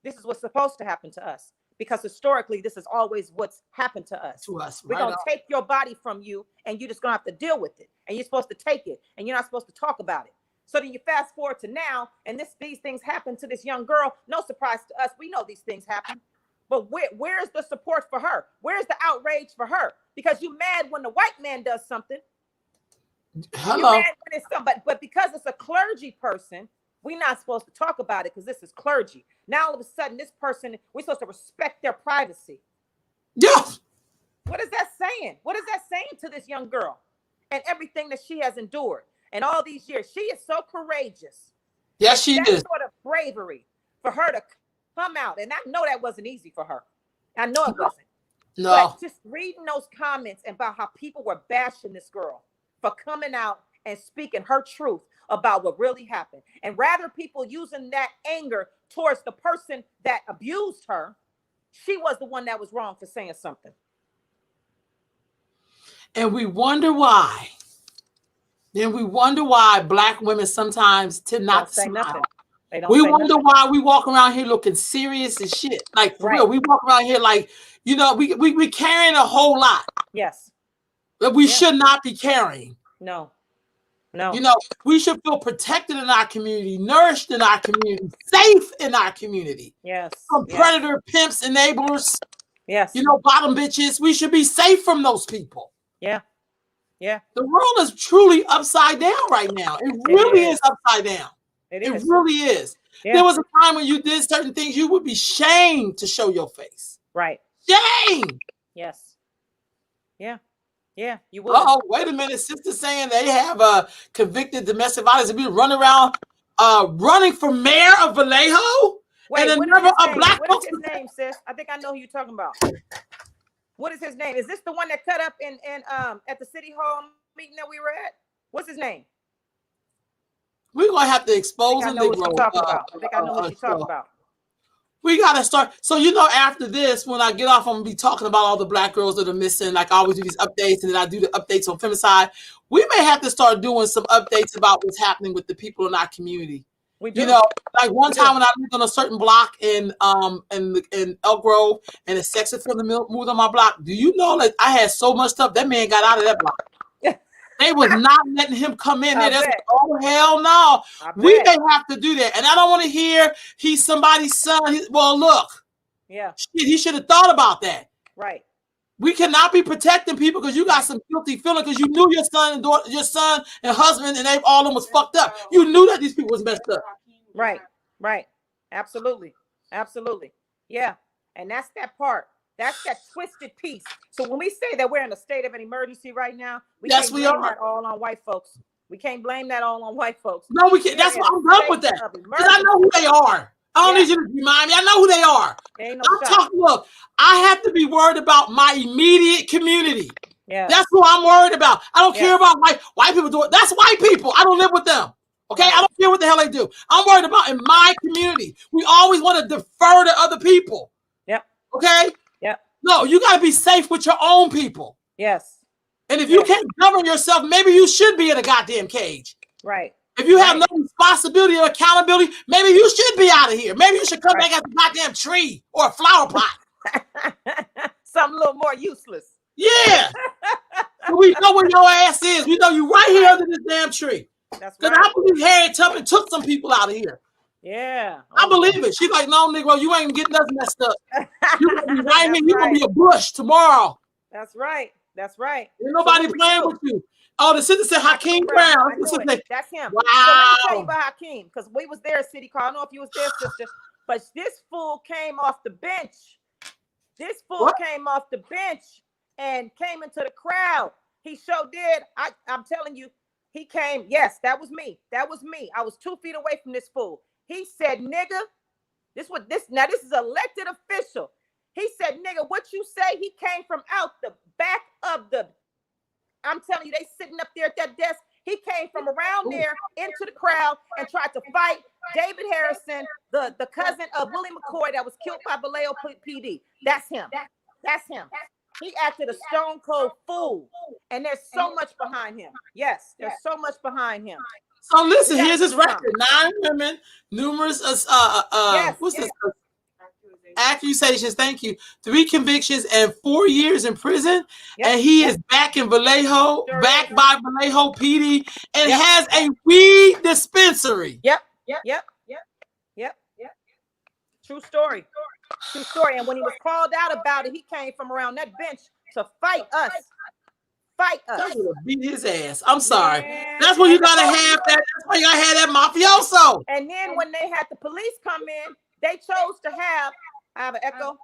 [SPEAKER 3] This is what's supposed to happen to us because historically, this is always what's happened to us. We're going to take your body from you and you're just going to have to deal with it. And you're supposed to take it and you're not supposed to talk about it. So then you fast forward to now, and these things happen to this young girl. No surprise to us. We know these things happen. But where's the support for her? Where's the outrage for her? Because you're mad when the white man does something.
[SPEAKER 1] Hello.
[SPEAKER 3] You're mad when it's somebody, but because it's a clergy person, we're not supposed to talk about it because this is clergy. Now all of a sudden, this person, we're supposed to respect their privacy.
[SPEAKER 1] Yes.
[SPEAKER 3] What is that saying? What is that saying to this young girl and everything that she has endured? And all these years, she is so courageous.
[SPEAKER 1] Yes, she
[SPEAKER 3] that
[SPEAKER 1] is.
[SPEAKER 3] Sort of bravery for her to come out. And I know that wasn't easy for her. I know it wasn't.
[SPEAKER 1] No.
[SPEAKER 3] But just reading those comments about how people were bashing this girl for coming out and speaking her truth about what really happened. And rather people using that anger towards the person that abused her, she was the one that was wrong for saying something.
[SPEAKER 1] And we wonder why. Then we wonder why black women sometimes tend not to smile. We wonder why we walk around here looking serious as shit. Like for real, we walk around here like, you know, we carrying a whole lot.
[SPEAKER 3] Yes.
[SPEAKER 1] That we should not be carrying.
[SPEAKER 3] No. No.
[SPEAKER 1] You know, we should feel protected in our community, nourished in our community, safe in our community.
[SPEAKER 3] Yes.
[SPEAKER 1] From predator, pimps, enablers.
[SPEAKER 3] Yes.
[SPEAKER 1] You know, bottom bitches. We should be safe from those people.
[SPEAKER 3] Yeah. Yeah.
[SPEAKER 1] The world is truly upside down right now. It really is upside down. It really is. Yeah. There was a time when you did certain things, you would be shamed to show your face.
[SPEAKER 3] Right.
[SPEAKER 1] Shame.
[SPEAKER 3] Yes. Yeah. Yeah. You would.
[SPEAKER 1] Oh, wait a minute. Sister saying they have a convicted domestic violence and be running around running for mayor of Vallejo.
[SPEAKER 3] Wait,
[SPEAKER 1] and another a black
[SPEAKER 3] what is his name, sis? I think I know who you're talking about. What is his name? Is this the one that cut up in at the city hall meeting that we were at? What's his name?
[SPEAKER 1] We're gonna have to expose him.
[SPEAKER 3] I know what you're talking about. I think I know what you're talking about.
[SPEAKER 1] We gotta start. So you know, after this, when I get off, I'm gonna be talking about all the black girls that are missing. Like I always do these updates, and then I do the updates on femicide. We may have to start doing some updates about what's happening with the people in our community. We do. You know, like one time when I lived on a certain block in Elk Grove, and a sex offender moved on my block. Do you know that I had so much stuff that man got out of that block? They was not letting him come in there. That's oh hell no. We may have to do that. And I don't want to hear he's somebody's son. Well, look. Yeah. Shit, he should have thought about that.
[SPEAKER 3] Right.
[SPEAKER 1] We cannot be protecting people because you got some guilty feeling because you knew your son and husband and they all of them was fucked up. You knew that these people was messed up.
[SPEAKER 3] Right. Right. Absolutely. Absolutely. Yeah. And that's that part. That's that twisted piece. So when we say that we're in a state of an emergency right now, we can't blame that all on white folks. We can't blame that all on white folks.
[SPEAKER 1] No, we can't. That's why I'm done with that. Because I know who they are. I don't need you to remind me. I know who they are. I'm talking. Look, I have to be worried about my immediate community. Yeah, that's who I'm worried about. I don't care about white people doing. That's white people. I don't live with them. Okay, I don't care what the hell they do. I'm worried about in my community. We always want to defer to other people. Yep. Okay. No, you got to be safe with your own people.
[SPEAKER 3] Yes.
[SPEAKER 1] And if you can't govern yourself, maybe you should be in a goddamn cage.
[SPEAKER 3] Right.
[SPEAKER 1] If you have no responsibility or accountability, maybe you should be out of here. Maybe you should come back as a goddamn tree or a flower pot.
[SPEAKER 3] Something a little more useless.
[SPEAKER 1] Yeah. We know where your ass is. We know you right here under this damn tree.
[SPEAKER 3] That's
[SPEAKER 1] Because
[SPEAKER 3] right.
[SPEAKER 1] I believe Harriet Tubman took some people out of here.
[SPEAKER 3] Yeah.
[SPEAKER 1] I believe it. She's like, no, Negro, you ain't getting us messed up. You're going to be right here. You're going to be a bush tomorrow.
[SPEAKER 3] That's right. That's right.
[SPEAKER 1] Ain't nobody playing with you. Oh, the sister said Hakeem Brown.
[SPEAKER 3] That's him.
[SPEAKER 1] Wow.
[SPEAKER 3] So let me tell you about Hakeem, because we was there at City Hall. I don't know if you was there, sister, but this fool came off the bench. This fool came off the bench and came into the crowd. He sure did. I'm telling you, he came. Yes, that was me. That was me. I was 2 feet away from this fool. He said, nigga, this is elected official. He said, nigga, what you say? He came from out the back of the, I'm telling you, they sitting up there at that desk. He came from around there into the crowd and tried to fight David Harrison, the cousin of Willie McCoy that was killed by Vallejo PD. That's him. That's him. He acted a stone cold fool. And there's so much behind him. Yes, there's so much behind him.
[SPEAKER 1] So listen, here's his record. 9 women, numerous, what's this? Accusations, thank you. 3 convictions and 4 years in prison. And he is back in Vallejo, backed by Vallejo PD, and has a weed dispensary.
[SPEAKER 3] Yep. True story. True story. And when he was called out about it, he came from around that bench to fight us. Fight us.
[SPEAKER 1] Beat his ass. I'm sorry. That's why you gotta have that. That's why you gotta have that mafioso.
[SPEAKER 3] And then when they had the police come in, they chose to have. I have an echo.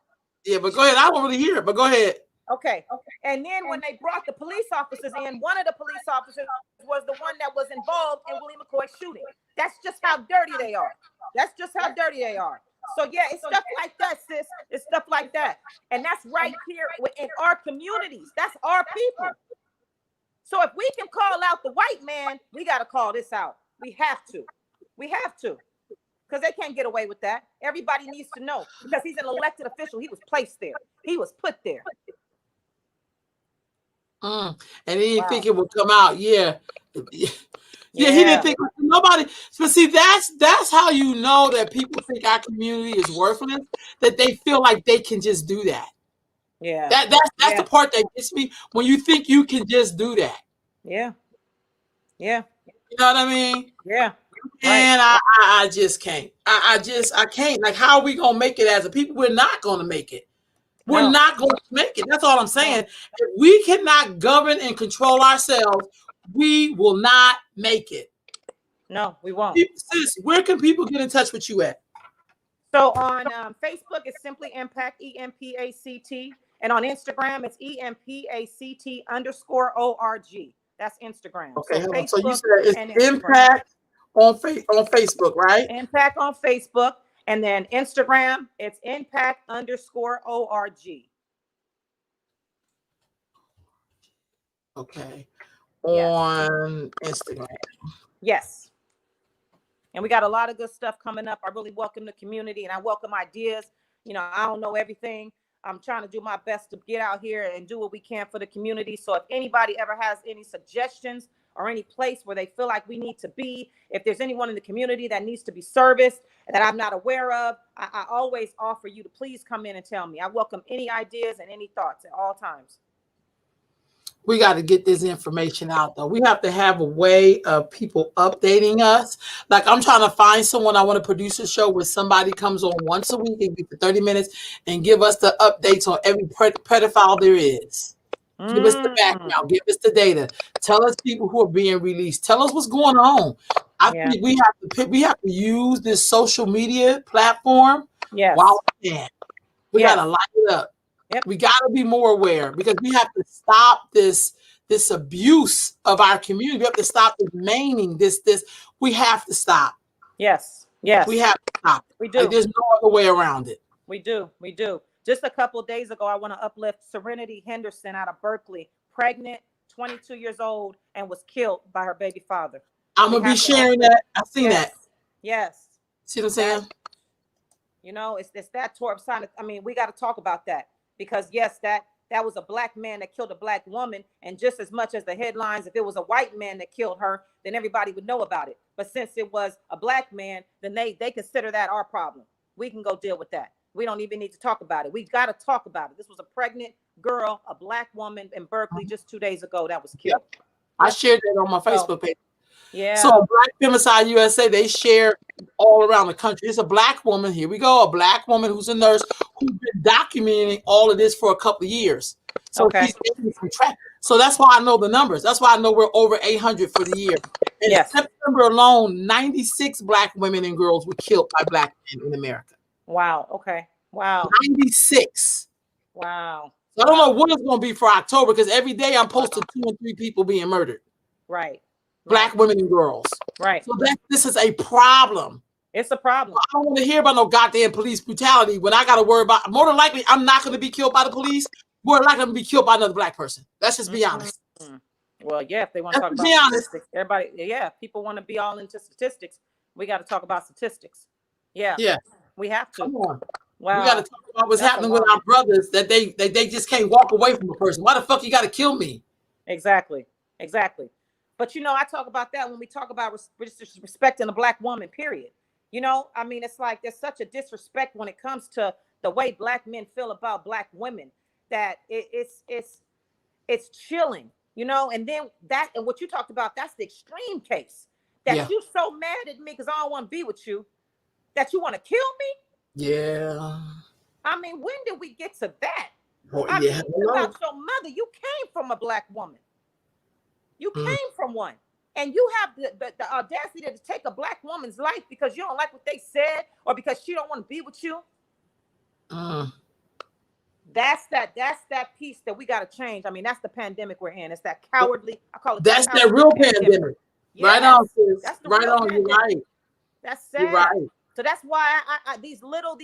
[SPEAKER 1] Yeah, but go ahead. I don't really hear it, but go ahead.
[SPEAKER 3] Okay. And then when they brought the police officers in, one of the police officers was the one that was involved in Willie McCoy's shooting. That's just how dirty they are. That's just how dirty they are. So yeah, it's stuff like that, sis. It's stuff like that. And that's right here in our communities. That's our people. So if we can call out the white man, we got to call this out. We have to. We have to. Because they can't get away with that. Everybody needs to know. Because he's an elected official. He was placed there. He was put there.
[SPEAKER 1] And he didn't think it would come out. Yeah, he didn't think nobody. But see, that's how you know that people think our community is worthless. That they feel like they can just do that.
[SPEAKER 3] Yeah,
[SPEAKER 1] that's the part that gets me. When you think you can just do that.
[SPEAKER 3] Yeah.
[SPEAKER 1] You know what I mean?
[SPEAKER 3] Yeah.
[SPEAKER 1] And I just can't. I can't. Like, how are we gonna make it as a people? We're not gonna make it. We're not going to make it. That's all I'm saying. If we cannot govern and control ourselves, we will not make it.
[SPEAKER 3] No, we won't.
[SPEAKER 1] Sis, where can people get in touch with you at?
[SPEAKER 3] So on Facebook, it's simply Impact, EMPACT. And on Instagram, it's EMPACT_ORG. That's Instagram.
[SPEAKER 1] Okay, hold on. So you said it's Impact on Facebook, right?
[SPEAKER 3] Impact on Facebook. And then Instagram, it's Impact_ORG.
[SPEAKER 1] Okay. On Instagram.
[SPEAKER 3] Yes. And we got a lot of good stuff coming up. I really welcome the community and I welcome ideas. You know, I don't know everything. I'm trying to do my best to get out here and do what we can for the community. So if anybody ever has any suggestions or any place where they feel like we need to be, if there's anyone in the community that needs to be serviced that I'm not aware of, I always offer you to please come in and tell me. I welcome any ideas and any thoughts at all times.
[SPEAKER 1] We got to get this information out, though. We have to have a way of people updating us. Like, I'm trying to find someone. I want to produce a show where somebody comes on once a week and for 30 minutes and give us the updates on every pedophile there is. Give us the background. Give us the data. Tell us people who are being released. Tell us what's going on. I think we have to use this social media platform while we can. We got to light it up. Yep. We got to be more aware because we have to stop this abuse of our community. We have to stop this maiming. This. We have to stop.
[SPEAKER 3] Yes.
[SPEAKER 1] We have to stop.
[SPEAKER 3] We do.
[SPEAKER 1] Like, there's no other way around it.
[SPEAKER 3] We do. Just a couple of days ago, I want to uplift Serenity Henderson out of Berkeley, pregnant, 22 years old, and was killed by her baby father.
[SPEAKER 1] I'm going to be sharing that. I've seen that.
[SPEAKER 3] Yes.
[SPEAKER 1] See what I'm saying?
[SPEAKER 3] You know, it's that sort of sign. I mean, we got to talk about that because, yes, that that was a black man that killed a black woman. And just as much as the headlines, if it was a white man that killed her, then everybody would know about it. But since it was a black man, then they consider that our problem. We can go deal with that. We don't even need to talk about it. We got to talk about it. This was a pregnant girl, a black woman in Berkeley just 2 days ago that was killed.
[SPEAKER 1] Yep. I shared that on my Facebook page.
[SPEAKER 3] Yeah.
[SPEAKER 1] So Black Femicide USA, they share all around the country. It's a black woman. Here we go. A black woman who's a nurse who's been documenting all of this for a couple of years. So
[SPEAKER 3] Okay.
[SPEAKER 1] she's getting some track. So that's why I know the numbers. That's why I know we're over 800 for the year. In
[SPEAKER 3] Yes.
[SPEAKER 1] September alone, 96 black women and girls were killed by black men in America.
[SPEAKER 3] Wow. Okay. Wow.
[SPEAKER 1] 96.
[SPEAKER 3] Wow.
[SPEAKER 1] So I don't know what it's going to be for October because every day I'm posting 2 and 3 people being murdered.
[SPEAKER 3] Right.
[SPEAKER 1] Black women and girls.
[SPEAKER 3] Right.
[SPEAKER 1] So this is a problem.
[SPEAKER 3] It's a problem.
[SPEAKER 1] I don't want to hear about no goddamn police brutality when I got to worry about, more than likely, I'm not going to be killed by the police. More than likely, I'm going to be killed by another black person. Let's just be honest.
[SPEAKER 3] Well, yeah, if they want to talk about statistics, everybody, yeah, people want to be all into statistics. We got to talk about statistics. Yeah.
[SPEAKER 1] Yeah.
[SPEAKER 3] We have to.
[SPEAKER 1] Come on.
[SPEAKER 3] Wow.
[SPEAKER 1] We got to talk about what's happening with our brothers that they just can't walk away from a person. Why the fuck you got to kill me?
[SPEAKER 3] Exactly. Exactly. But, you know, I talk about that when we talk about respecting a black woman, period. You know, I mean, it's like there's such a disrespect when it comes to the way black men feel about black women that it's chilling, you know, and then that, and what you talked about, that's the extreme case that you so mad at me because I don't want to be with you, that you want to kill me.
[SPEAKER 1] Yeah.
[SPEAKER 3] I mean, when did we get to that?
[SPEAKER 1] Oh,
[SPEAKER 3] I
[SPEAKER 1] yeah.
[SPEAKER 3] mean, about your mother, you came from a black woman. You came from one. And you have the audacity to take a black woman's life because you don't like what they said or because she don't want to be with you. That's that piece that we got to change. I mean, that's the pandemic we're in. It's that cowardly. I call it.
[SPEAKER 1] That's that real pandemic. Yes. Right on, sis. That's the right on. Pandemic. You're right.
[SPEAKER 3] That's sad. You're right. So that's why I these little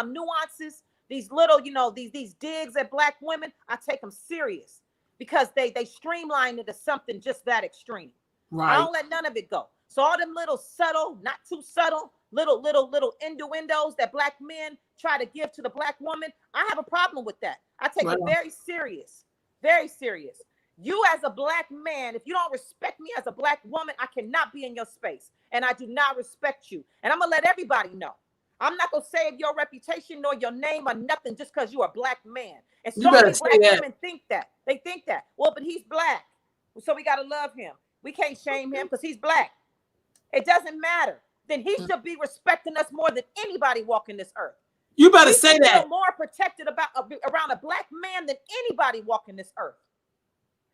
[SPEAKER 3] nuances, these little, you know, these digs at black women, I take them serious because they streamline it to something just that extreme. Right. I don't let none of it go. So all them little subtle, not too subtle, little innuendos that black men try to give to the black woman, I have a problem with that. I take it very serious, very serious. You as a black man, if you don't respect me as a black woman, I cannot be in your space. And I do not respect you. And I'm going to let everybody know. I'm not going to save your reputation nor your name or nothing just because you're a black man. And so many black women think that. They think that. Well, but he's black. So we got to love him. We can't shame him because he's black. It doesn't matter. Then he should be respecting us more than anybody walking this earth.
[SPEAKER 1] You better say that.
[SPEAKER 3] More protected around a black man than anybody walking this earth.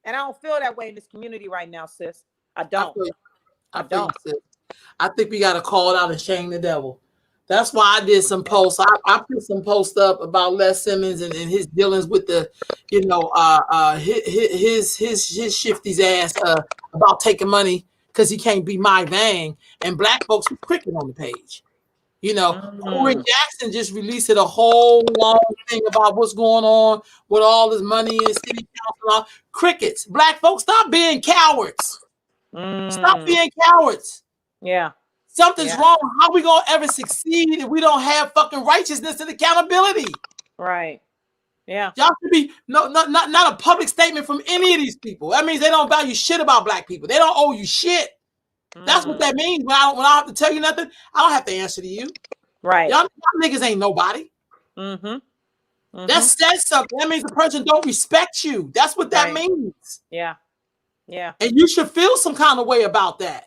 [SPEAKER 3] And I don't feel that way in this community right now, sis. I don't.
[SPEAKER 1] I don't. Sis. I think we got to call it out and shame the devil. That's why I did some posts. I put some posts up about Les Simmons and his dealings with the, you know, his shifty's ass about taking money because he can't be my thing. And black folks were cricket on the page. You know, Rick Jackson just released a whole long thing about what's going on with all this money and city council. Crickets. Black folks, stop being cowards. Stop being cowards.
[SPEAKER 3] Yeah.
[SPEAKER 1] Something's wrong. How are we going to ever succeed if we don't have fucking righteousness and accountability?
[SPEAKER 3] Right. Yeah.
[SPEAKER 1] Y'all should be not a public statement from any of these people. That means they don't value shit about black people. They don't owe you shit. That's what that means. When I don't have to tell you nothing, I don't have to answer to you.
[SPEAKER 3] Right.
[SPEAKER 1] Y'all niggas ain't nobody. That says something. That means the person don't respect you. That's what that means.
[SPEAKER 3] Yeah. Yeah.
[SPEAKER 1] And you should feel some kind of way about that.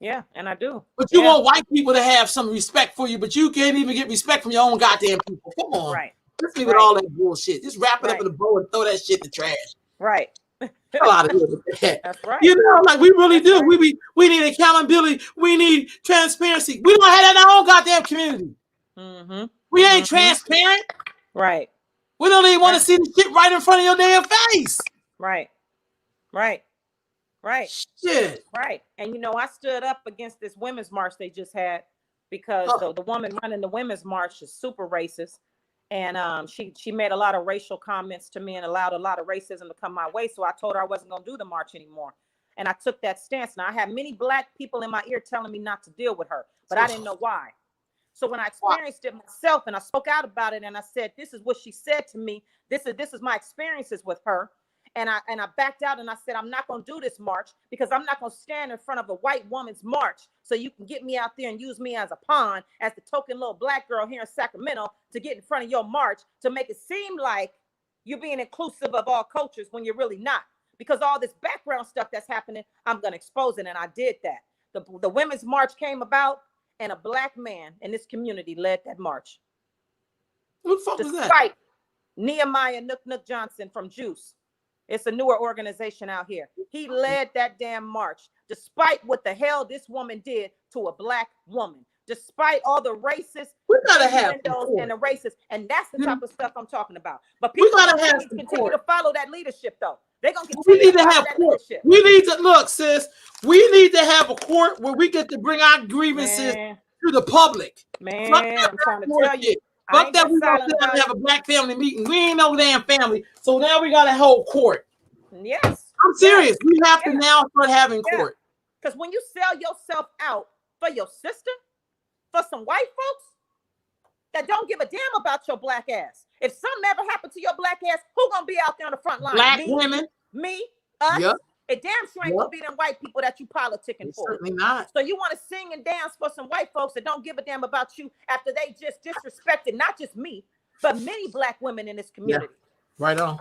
[SPEAKER 3] Yeah, and I do.
[SPEAKER 1] But you want white people to have some respect for you, but you can't even get respect from your own goddamn people. Come on.
[SPEAKER 3] Right.
[SPEAKER 1] Let's leave it all that bullshit. Just wrap it up in a bow and throw that shit in the trash.
[SPEAKER 3] Right.
[SPEAKER 1] Hell out of here with that.
[SPEAKER 3] That's right.
[SPEAKER 1] You know, like we really do. Right. We need accountability. We need transparency. We don't have that in our own goddamn community. We ain't transparent.
[SPEAKER 3] Right.
[SPEAKER 1] We don't even want to see the shit right in front of your damn face.
[SPEAKER 3] Right. Right. Right.
[SPEAKER 1] Shit.
[SPEAKER 3] Right. And, you know, I stood up against this women's march they just had because the woman running the women's march is super racist. And she made a lot of racial comments to me and allowed a lot of racism to come my way. So I told her I wasn't going to do the march anymore. And I took that stance. Now, I had many black people in my ear telling me not to deal with her, but I didn't know why. So when I experienced it myself and I spoke out about it and I said, this is what she said to me. This is my experiences with her. And I backed out and I said, I'm not going to do this march because I'm not going to stand in front of a white woman's march so you can get me out there and use me as a pawn, as the token little black girl here in Sacramento, to get in front of your march to make it seem like you're being inclusive of all cultures when you're really not. Because all this background stuff that's happening, I'm going to expose it. And I did that. The women's march came about and a black man in this community led that march.
[SPEAKER 1] Who the fuck was that?
[SPEAKER 3] Despite Nehemiah Nook Johnson from Juice. It's a newer organization out here. He led that damn march, despite what the hell this woman did to a black woman, despite all the racist windows and the racist. And that's the type of stuff I'm talking about. But people continue to follow that leadership, though. They're going to continue to follow that leadership.
[SPEAKER 1] We need to, look, sis, we need to have a court where we get to bring our grievances to the public.
[SPEAKER 3] Man, I'm trying to tell you.
[SPEAKER 1] Fuck that, we gonna have a black family meeting. We ain't no damn family. So now we got a whole court.
[SPEAKER 3] Yes.
[SPEAKER 1] I'm serious. We have to now start having court.
[SPEAKER 3] Because when you sell yourself out for your sister, for some white folks that don't give a damn about your black ass. If something ever happened to your black ass, who gonna be out there on the front line?
[SPEAKER 1] Black women.
[SPEAKER 3] Me, us.
[SPEAKER 1] Yep.
[SPEAKER 3] It damn sure ain't gonna be them white people that you politicking for.
[SPEAKER 1] Certainly not.
[SPEAKER 3] So you want to sing and dance for some white folks that don't give a damn about you after they just disrespected not just me, but many black women in this community.
[SPEAKER 1] Yeah. Right on.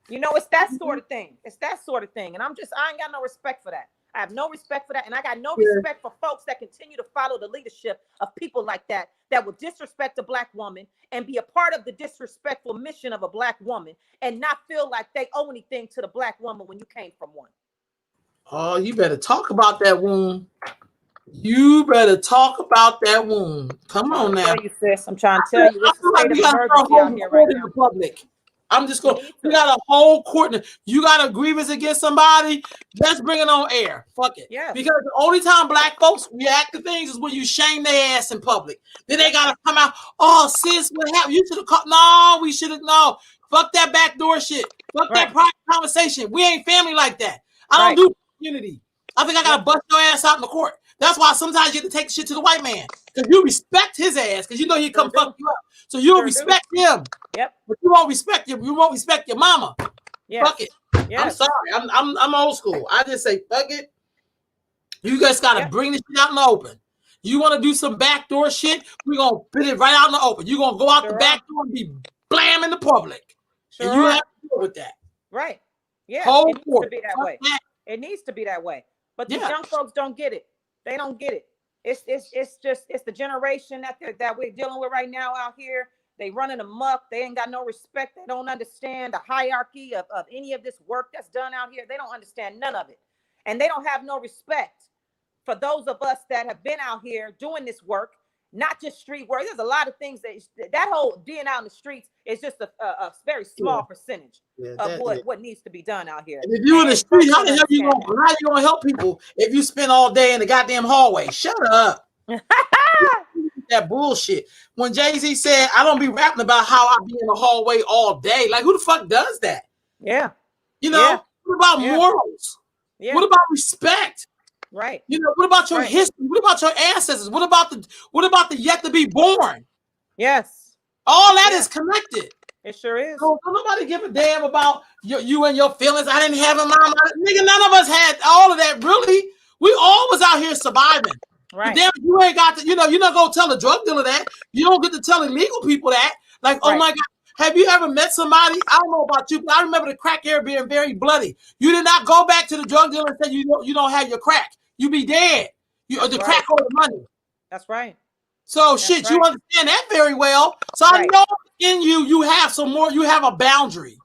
[SPEAKER 3] You know, it's that sort of thing. It's that sort of thing. And I ain't got no respect for that. I have no respect for that. And I got no respect for folks that continue to follow the leadership of people like that will disrespect a black woman and be a part of the disrespectful mission of a black woman and not feel like they owe anything to the black woman when you came from one.
[SPEAKER 1] Oh, you better talk about that wound. You better talk about that wound. Come on now.
[SPEAKER 3] You, sis. I'm trying to tell you, it's a state of emergency out here right now.
[SPEAKER 1] Public. I'm just going. We got a whole court. You got a grievance against somebody. Let's bring it on air. Fuck it.
[SPEAKER 3] Yeah.
[SPEAKER 1] Because the only time black folks react to things is when you shame their ass in public. Then they gotta come out. Oh, sis, what happened? You should have called. No, we should have. No. Fuck that backdoor shit. Fuck that private conversation. We ain't family like that. I don't do community. I think I gotta bust your ass out in the court. That's why sometimes you have to take shit to the white man. Because you respect his ass, because you know he'll come fuck you up. So you don't respect him.
[SPEAKER 3] Yep.
[SPEAKER 1] But you won't respect your mama.
[SPEAKER 3] Yes.
[SPEAKER 1] Fuck it. Yes. I'm sorry. I'm old school. I just say fuck it. You guys gotta bring this shit out in the open. You want to do some backdoor shit? We're gonna put it right out in the open. You're gonna go out the back door and be blam in the public. And you have to deal with that.
[SPEAKER 3] Right. Yeah.
[SPEAKER 1] Whole
[SPEAKER 3] it needs to be that way. It needs to be that way. But these young folks don't get it. They don't get it. It's the generation that we're dealing with right now out here. They running amok. They ain't got no respect. They don't understand the hierarchy of any of this work that's done out here. They don't understand none of it. And they don't have no respect for those of us that have been out here doing this work, not just street work. There's a lot of things that whole being out in the streets is just a very small percentage of what needs to be done out here.
[SPEAKER 1] And if you're in the street, how the hell you gonna help people if you spend all day in the goddamn hallway? Shut up. That bullshit. When Jay-Z said, I don't be rapping about how I be in the hallway all day. Like, who the fuck does that?
[SPEAKER 3] Yeah.
[SPEAKER 1] You know, what about morals? Yeah. What about respect?
[SPEAKER 3] Right.
[SPEAKER 1] You know, what about your history? What about your ancestors? What about the yet to be born?
[SPEAKER 3] Yes.
[SPEAKER 1] All that is connected.
[SPEAKER 3] It sure is.
[SPEAKER 1] So nobody give a damn about you and your feelings. I didn't have a mom. Nigga, none of us had all of that, really. We all was out here surviving.
[SPEAKER 3] Right.
[SPEAKER 1] Damn, you ain't got to, you're not gonna tell a drug dealer that. You don't get to tell illegal people that. Like, oh my God, have you ever met somebody? I don't know about you, but I remember the crack era being very bloody. You did not go back to the drug dealer and say you don't have your crack. You be dead. The crack or the money.
[SPEAKER 3] That's right.
[SPEAKER 1] So you understand that very well. So I know in you have some more. You have a boundary.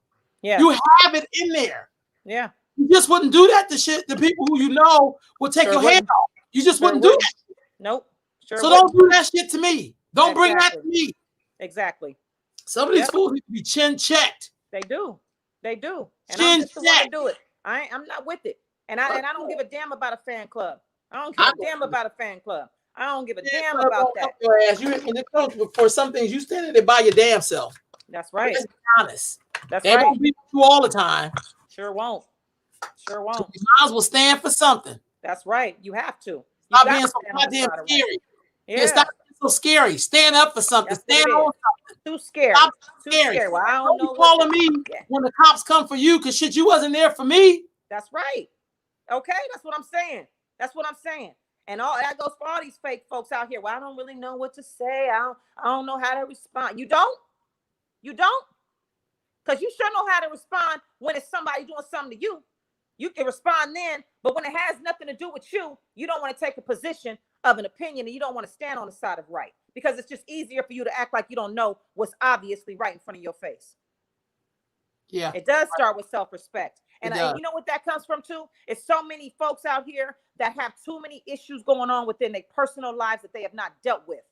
[SPEAKER 3] Yeah.
[SPEAKER 1] You have it in there.
[SPEAKER 3] Yeah.
[SPEAKER 1] You just wouldn't do that to shit. The people who you know will take your hand off. You just wouldn't do that.
[SPEAKER 3] Nope.
[SPEAKER 1] So don't do that shit to me. Don't bring that to me.
[SPEAKER 3] Exactly.
[SPEAKER 1] Some of these fools need to be chin checked.
[SPEAKER 3] They do. And
[SPEAKER 1] chin
[SPEAKER 3] I'm just the one to do it. I'm not with it. And I don't give a damn about a fan club. I don't give a damn about a fan club. I don't give a damn about that.
[SPEAKER 1] Your ass. When it comes for some things, you standing there by your damn self.
[SPEAKER 3] That's right.
[SPEAKER 1] Let's be honest.
[SPEAKER 3] That's right. They
[SPEAKER 1] won't be with you all the time.
[SPEAKER 3] Sure won't.
[SPEAKER 1] So you might as well stand for something.
[SPEAKER 3] That's right. You have to.
[SPEAKER 1] Stop being so goddamn scary. Yeah. Stop being so scary. Stand up for something.
[SPEAKER 3] That's what
[SPEAKER 1] Stand
[SPEAKER 3] it
[SPEAKER 1] on
[SPEAKER 3] is. Too scary.
[SPEAKER 1] something. Stop
[SPEAKER 3] Too
[SPEAKER 1] scary.
[SPEAKER 3] scary. Well, I don't
[SPEAKER 1] Don't be
[SPEAKER 3] know
[SPEAKER 1] calling me
[SPEAKER 3] Yeah.
[SPEAKER 1] when the cops come for you because shit, you wasn't there for me.
[SPEAKER 3] That's right. Okay, that's what I'm saying. That's what I'm saying. And all that goes for all these fake folks out here. Well, I don't really know what to say. I don't know how to respond. You don't? You don't? Because you sure know how to respond when it's somebody doing something to you. You can respond then, but when it has nothing to do with you, you don't want to take a position of an opinion and you don't want to stand on the side of right because it's just easier for you to act like you don't know what's obviously right in front of your face.
[SPEAKER 1] Yeah.
[SPEAKER 3] It does start with self-respect. And
[SPEAKER 1] It does.
[SPEAKER 3] you know what that comes from too? It's so many folks out here that have too many issues going on within their personal lives that they have not dealt with.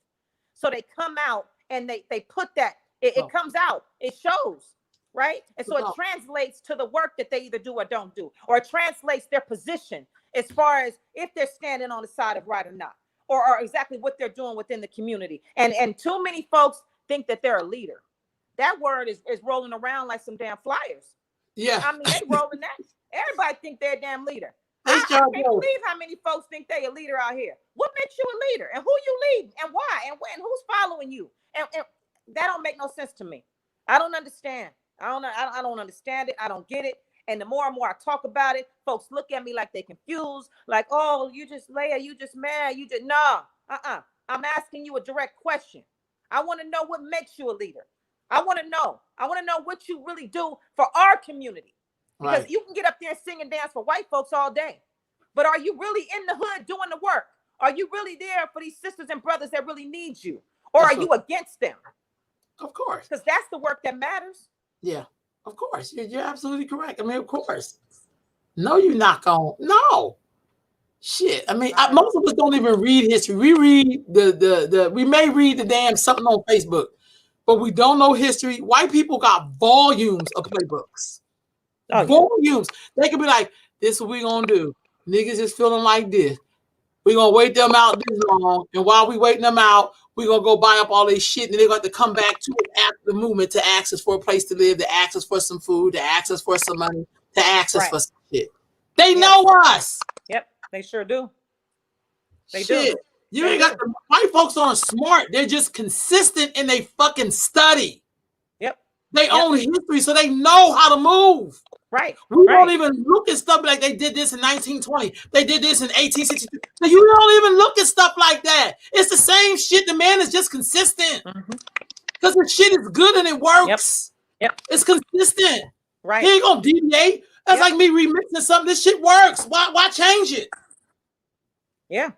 [SPEAKER 3] So they come out and they put that, it comes out, it shows, right? And so it translates to the work that they either do or don't do, or it translates their position as far as if they're standing on the side of right or not, or exactly what they're doing within the community. And too many folks think that they're a leader. That word is rolling around like some damn flyers.
[SPEAKER 1] Yeah.
[SPEAKER 3] I mean, they rolling that. Everybody think they're a damn leader.
[SPEAKER 1] They
[SPEAKER 3] I
[SPEAKER 1] sure
[SPEAKER 3] can't
[SPEAKER 1] do.
[SPEAKER 3] believe how many folks think they a leader out here. What makes you a leader? And who you lead? And why? And when? Who's following you? And that don't make no sense to me. I don't understand. I don't understand it. I don't get it. And the more and more I talk about it, folks look at me like they confused. Like, oh, you just Leah, you just mad. You just, no. I'm asking you a direct question. I want to know what makes you a leader. I want to know what you really do for our community. Because
[SPEAKER 1] Right.
[SPEAKER 3] you can get up there and sing and dance for white folks all day. But are you really in the hood doing the work? Are you really there for these sisters and brothers that really need you? Or are you against them?
[SPEAKER 1] Of course.
[SPEAKER 3] Because that's the work that matters.
[SPEAKER 1] Yeah. Of course. You're absolutely correct. I mean, of course. No, you're not going. No. Shit. I mean, most of us don't even read history. We read we may read the damn something on Facebook, but we don't know history. White people got volumes of playbooks.
[SPEAKER 3] Oh,
[SPEAKER 1] Volumes. They could be like, this is what we gonna do. Niggas is feeling like this. We gonna wait them out this long, and while we waiting them out, we gonna go buy up all this shit, and they're going to come back to it after the movement to ask us for a place to live, to ask us for some food, to ask us for some money, to ask us for some shit. They know us.
[SPEAKER 3] Yep, they sure do. They
[SPEAKER 1] shit.
[SPEAKER 3] do.
[SPEAKER 1] You ain't got the white folks aren't smart. They're just consistent in they fucking study.
[SPEAKER 3] Yep.
[SPEAKER 1] They own history, so they know how to move.
[SPEAKER 3] Right.
[SPEAKER 1] We don't even look at stuff like they did this in 1920. They did this in 1862. So you don't even look at stuff like that. It's the same shit. The man is just consistent. Because the shit is good and it works.
[SPEAKER 3] Yep.
[SPEAKER 1] It's consistent.
[SPEAKER 3] Right.
[SPEAKER 1] He ain't gonna deviate. That's like me remixing something. This shit works. Why change it?
[SPEAKER 3] Yeah.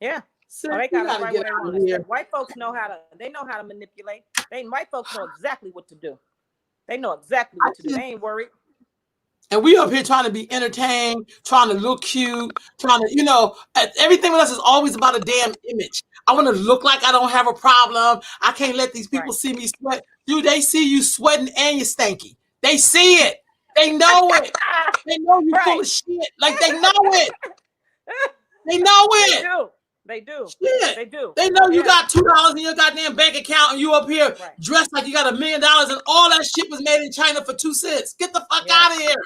[SPEAKER 3] Yeah.
[SPEAKER 1] So
[SPEAKER 3] they got right where they want it. White folks know how to manipulate. White folks know exactly what to do. They know exactly what to do. They ain't worried.
[SPEAKER 1] And we up here trying to be entertained, trying to look cute, trying to, everything with us is always about a damn image. I want to look like I don't have a problem. I can't let these people see me sweat. Dude, they see you sweating and you're stanky. They see it. They know it. They know you're full of shit. Like, they know it. They know it.
[SPEAKER 3] They do.
[SPEAKER 1] Shit.
[SPEAKER 3] They do.
[SPEAKER 1] They know you got $2 in your goddamn bank account and you up here dressed like you got $1 million and all that shit was made in China for 2 cents. Get the fuck out of here.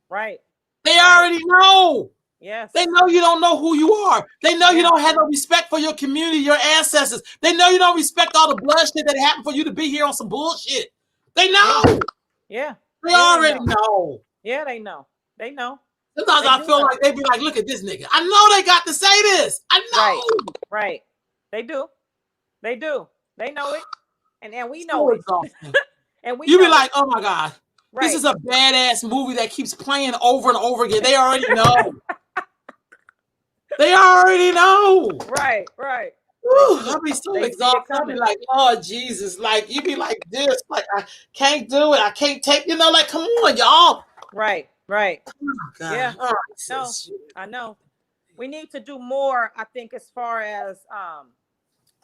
[SPEAKER 3] Right.
[SPEAKER 1] They already know.
[SPEAKER 3] Yes.
[SPEAKER 1] They know you don't know who you are. They know you don't have no respect for your community, your ancestors. They know you don't respect all the bloodshed that happened for you to be here on some bullshit. They know.
[SPEAKER 3] Yeah.
[SPEAKER 1] They already know.
[SPEAKER 3] Yeah, they know. They know.
[SPEAKER 1] Sometimes I feel like they be like, look at this nigga. I know they got to say this. I know.
[SPEAKER 3] Right. They do. They do. They know it. And we know it. And we
[SPEAKER 1] be like, oh my God. This is a badass movie that keeps playing over and over again. They already know. They already know.
[SPEAKER 3] Right.
[SPEAKER 1] I'll be so exhausted. I'll be like, oh Jesus. Like, you be like this. Like, I can't do it. I can't take, like, come on, y'all.
[SPEAKER 3] Right.
[SPEAKER 1] Oh, God.
[SPEAKER 3] Yeah.
[SPEAKER 1] Right,
[SPEAKER 3] no, I know. We need to do more, I think, as far as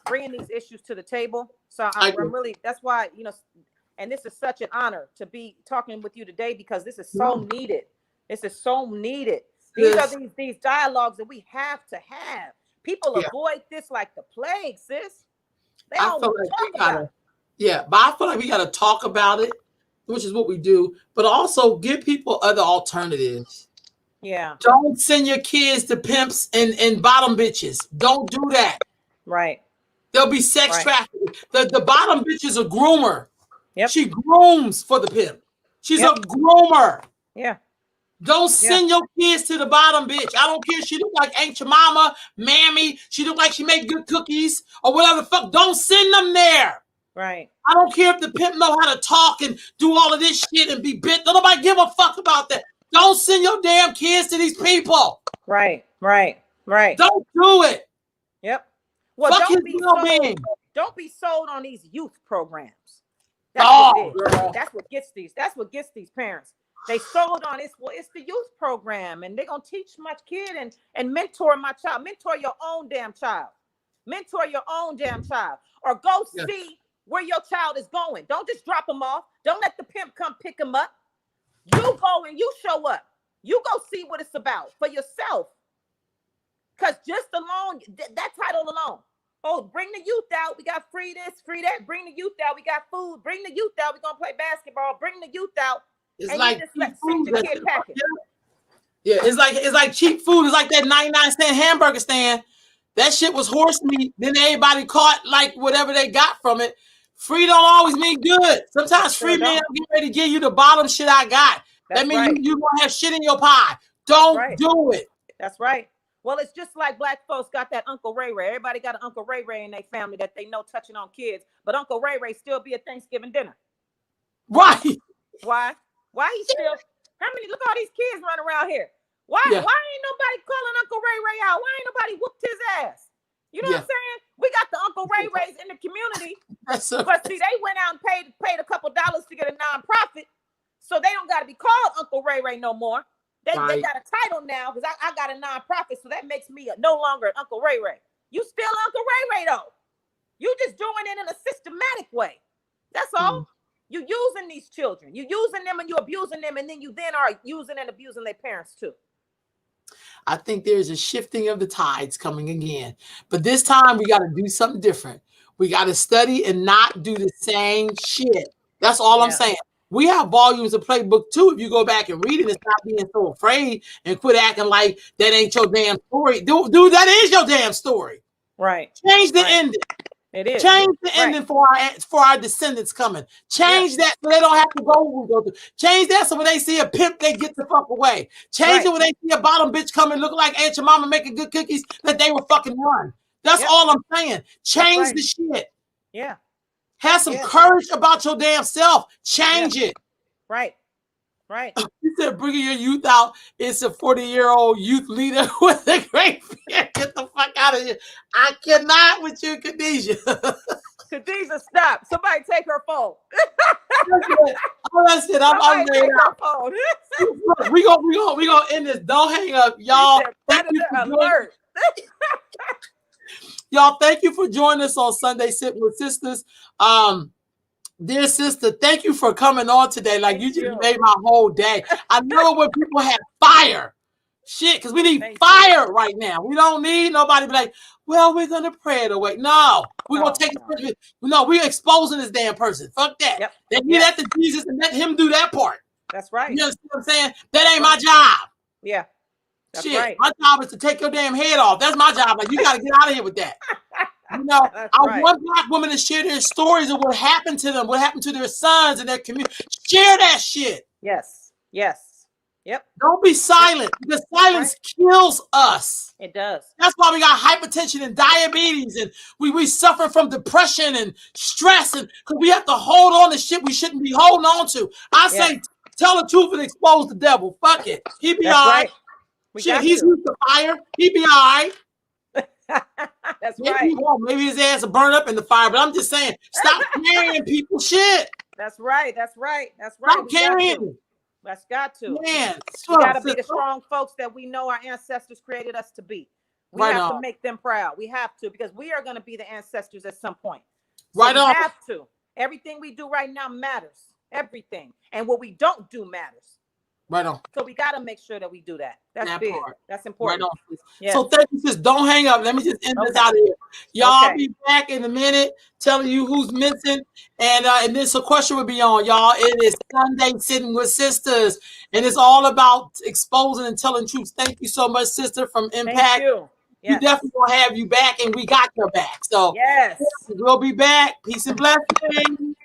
[SPEAKER 3] bringing these issues to the table. So I'm really, that's why, and this is such an honor to be talking with you today because this is so needed. This is so needed. These are these dialogues that we have to have. People avoid this like the plague, sis. They don't talk about it.
[SPEAKER 1] Yeah, but I feel like we got to talk about it, which is what we do, but also give people other alternatives.
[SPEAKER 3] Yeah.
[SPEAKER 1] Don't send your kids to pimps and bottom bitches. Don't do that.
[SPEAKER 3] Right.
[SPEAKER 1] There'll be sex
[SPEAKER 3] Right.
[SPEAKER 1] trafficking. The bottom bitch is a groomer.
[SPEAKER 3] Yep.
[SPEAKER 1] She grooms for the pimp. She's
[SPEAKER 3] Yep.
[SPEAKER 1] a groomer.
[SPEAKER 3] Yeah.
[SPEAKER 1] Don't
[SPEAKER 3] Yeah.
[SPEAKER 1] send your kids to the bottom, bitch. I don't care if she look like Aunt your mama, mammy. She look like she make good cookies or whatever the fuck. Don't send them there.
[SPEAKER 3] Right.
[SPEAKER 1] I don't care if the pimp know how to talk and do all of this shit and be bit. Don't nobody give a fuck about that. Don't send your damn kids to these people.
[SPEAKER 3] Right. Right. Right.
[SPEAKER 1] Don't do it.
[SPEAKER 3] Yep. Well,
[SPEAKER 1] Fuck his
[SPEAKER 3] don't be
[SPEAKER 1] well-being.
[SPEAKER 3] sold. Don't be sold on these youth programs. That's
[SPEAKER 1] Oh,
[SPEAKER 3] what it is.
[SPEAKER 1] girl.
[SPEAKER 3] That's what gets these. That's what gets these parents. They sold on it's well, it's the youth program, and they're gonna teach my kid and mentor my child. Mentor your own damn child. Mentor your own damn child, or go
[SPEAKER 1] Yeah.
[SPEAKER 3] see where your child is going. Don't just drop them off. Don't let the pimp come pick them up. You go and you show up. You go see what it's about for yourself. Because just alone, that title alone. Oh, bring the youth out. We got free this, free that. Bring the youth out. We got food. Bring the youth out. We're going to play basketball. Bring the youth out.
[SPEAKER 1] It's
[SPEAKER 3] and
[SPEAKER 1] like
[SPEAKER 3] you just
[SPEAKER 1] cheap
[SPEAKER 3] let
[SPEAKER 1] food.
[SPEAKER 3] the kid pack it.
[SPEAKER 1] Yeah, it's like cheap food. It's like that 99-cent hamburger stand. That shit was horse meat. Then everybody caught like whatever they got from it. Free don't always mean good. Sometimes
[SPEAKER 3] Sure
[SPEAKER 1] free
[SPEAKER 3] don't.
[SPEAKER 1] mean I'm getting ready to give you the bottom shit I got.
[SPEAKER 3] That's
[SPEAKER 1] That means
[SPEAKER 3] right.
[SPEAKER 1] you gonna have shit in your pie. Don't
[SPEAKER 3] right.
[SPEAKER 1] do it.
[SPEAKER 3] That's right. Well, it's just like black folks got that Uncle Ray Ray. Everybody got an Uncle Ray Ray in their family that they know touching on kids. But Uncle Ray Ray still be at Thanksgiving dinner.
[SPEAKER 1] Right.
[SPEAKER 3] Why? Why he still? How many? Look at all these kids running around here. Why?
[SPEAKER 1] Yeah.
[SPEAKER 3] Why ain't nobody calling Uncle Ray Ray out? Why ain't nobody whooped his ass? You know
[SPEAKER 1] Yeah.
[SPEAKER 3] what I'm saying? We got the Uncle Ray Rays in the community,
[SPEAKER 1] That's so,
[SPEAKER 3] but see, they went out and paid a couple dollars to get a nonprofit, so they don't got to be called Uncle Ray Ray no more. They
[SPEAKER 1] Right.
[SPEAKER 3] got a title now because I got a nonprofit, so that makes me no longer an Uncle Ray Ray. You still Uncle Ray Ray though. You just doing it in a systematic way. That's all. You using these children. You using them and you abusing them, and then you then are using and abusing their parents too.
[SPEAKER 1] I think there's a shifting of the tides coming again. But this time we got to do something different. We got to study and not do the same shit. That's all I'm
[SPEAKER 3] Yeah.
[SPEAKER 1] saying. We have volumes of playbook too. If you go back and read it and stop being so afraid and quit acting like that ain't your damn story. Dude, that is your damn story.
[SPEAKER 3] Right.
[SPEAKER 1] Change the
[SPEAKER 3] Right.
[SPEAKER 1] ending.
[SPEAKER 3] It is.
[SPEAKER 1] Change the
[SPEAKER 3] Right.
[SPEAKER 1] ending for our descendants coming. Change that so they don't have to go where we go through. Change that so when they see a pimp, they get the fuck away. Change
[SPEAKER 3] Right.
[SPEAKER 1] it when they see a bottom bitch coming look like Aunt your mama making good cookies that they will fucking run. That's
[SPEAKER 3] Yep.
[SPEAKER 1] all I'm saying. Change
[SPEAKER 3] right.
[SPEAKER 1] the shit.
[SPEAKER 3] Yeah.
[SPEAKER 1] Have some
[SPEAKER 3] Yeah.
[SPEAKER 1] courage about your damn self. Change it.
[SPEAKER 3] Right. Right.
[SPEAKER 1] You said bringing your youth out. It's a 40-year-old youth leader with a great beard. Get the fuck out of here. I cannot with you, Khadijah.
[SPEAKER 3] Khadijah, stop. Somebody take her phone.
[SPEAKER 1] That's it. I'm
[SPEAKER 3] Somebody
[SPEAKER 1] ready.
[SPEAKER 3] take her phone.
[SPEAKER 1] We gonna end this. Don't hang up, y'all.
[SPEAKER 3] She said,
[SPEAKER 1] Thank you
[SPEAKER 3] Predator
[SPEAKER 1] for joining-
[SPEAKER 3] alert.
[SPEAKER 1] Y'all, thank you for joining us on Sunday Sitting with Sisters. Dear sister, thank you for coming on today. Like you just made my whole day. I know when people have fire. Shit, because we need
[SPEAKER 3] Thank
[SPEAKER 1] fire right now. We don't need nobody be like, well, we're gonna pray it away. No, we're gonna take it. No, we're exposing this damn person. Fuck that.
[SPEAKER 3] Yep.
[SPEAKER 1] Then give that to Jesus and let him do that part.
[SPEAKER 3] That's right.
[SPEAKER 1] You understand what I'm saying? That ain't my job.
[SPEAKER 3] Yeah. That's
[SPEAKER 1] Shit,
[SPEAKER 3] right.
[SPEAKER 1] my job is to take your damn head off. That's my job. Like, you got to get out of here with that. You know,
[SPEAKER 3] That's
[SPEAKER 1] I
[SPEAKER 3] right.
[SPEAKER 1] want black women to share their stories of what happened to them, what happened to their sons and their community. Share that shit.
[SPEAKER 3] Yes. Yes. Yep.
[SPEAKER 1] Don't be silent because silence kills us.
[SPEAKER 3] It does.
[SPEAKER 1] That's why we got hypertension and diabetes, and we suffer from depression and stress, and because we have to hold on to shit we shouldn't be holding on to. I say, tell the truth and expose the devil. Fuck it. He be all right. Shit, he's used to fire. He be all right.
[SPEAKER 3] That's
[SPEAKER 1] Maybe
[SPEAKER 3] right.
[SPEAKER 1] he won't. Maybe his ass will burn up in the fire. But I'm just saying, stop carrying people shit.
[SPEAKER 3] That's right. That's right. That's right.
[SPEAKER 1] Stop carrying.
[SPEAKER 3] That's got to.
[SPEAKER 1] Man,
[SPEAKER 3] we got to be the strong folks that we know our ancestors created us to be. We have to make them proud. We have to, because we are going to be the ancestors at some point. So we have to. Everything we do right now matters. Everything. And what we don't do matters.
[SPEAKER 1] Right on.
[SPEAKER 3] So we got to make sure that we do that. That's big. That's important.
[SPEAKER 1] Right on. Yes. So thank you, sis. Don't hang up. Let me just end this out of here. Y'all be back in a minute telling you who's missing. And this a question will be on, y'all. It is Sunday Sitting with Sisters. And it's all about exposing and telling truths. Thank you so much, sister, from Impact. we
[SPEAKER 3] Yes.
[SPEAKER 1] definitely gonna have you back, and we got your back. So
[SPEAKER 3] Yes.
[SPEAKER 1] we'll be back. Peace and blessings.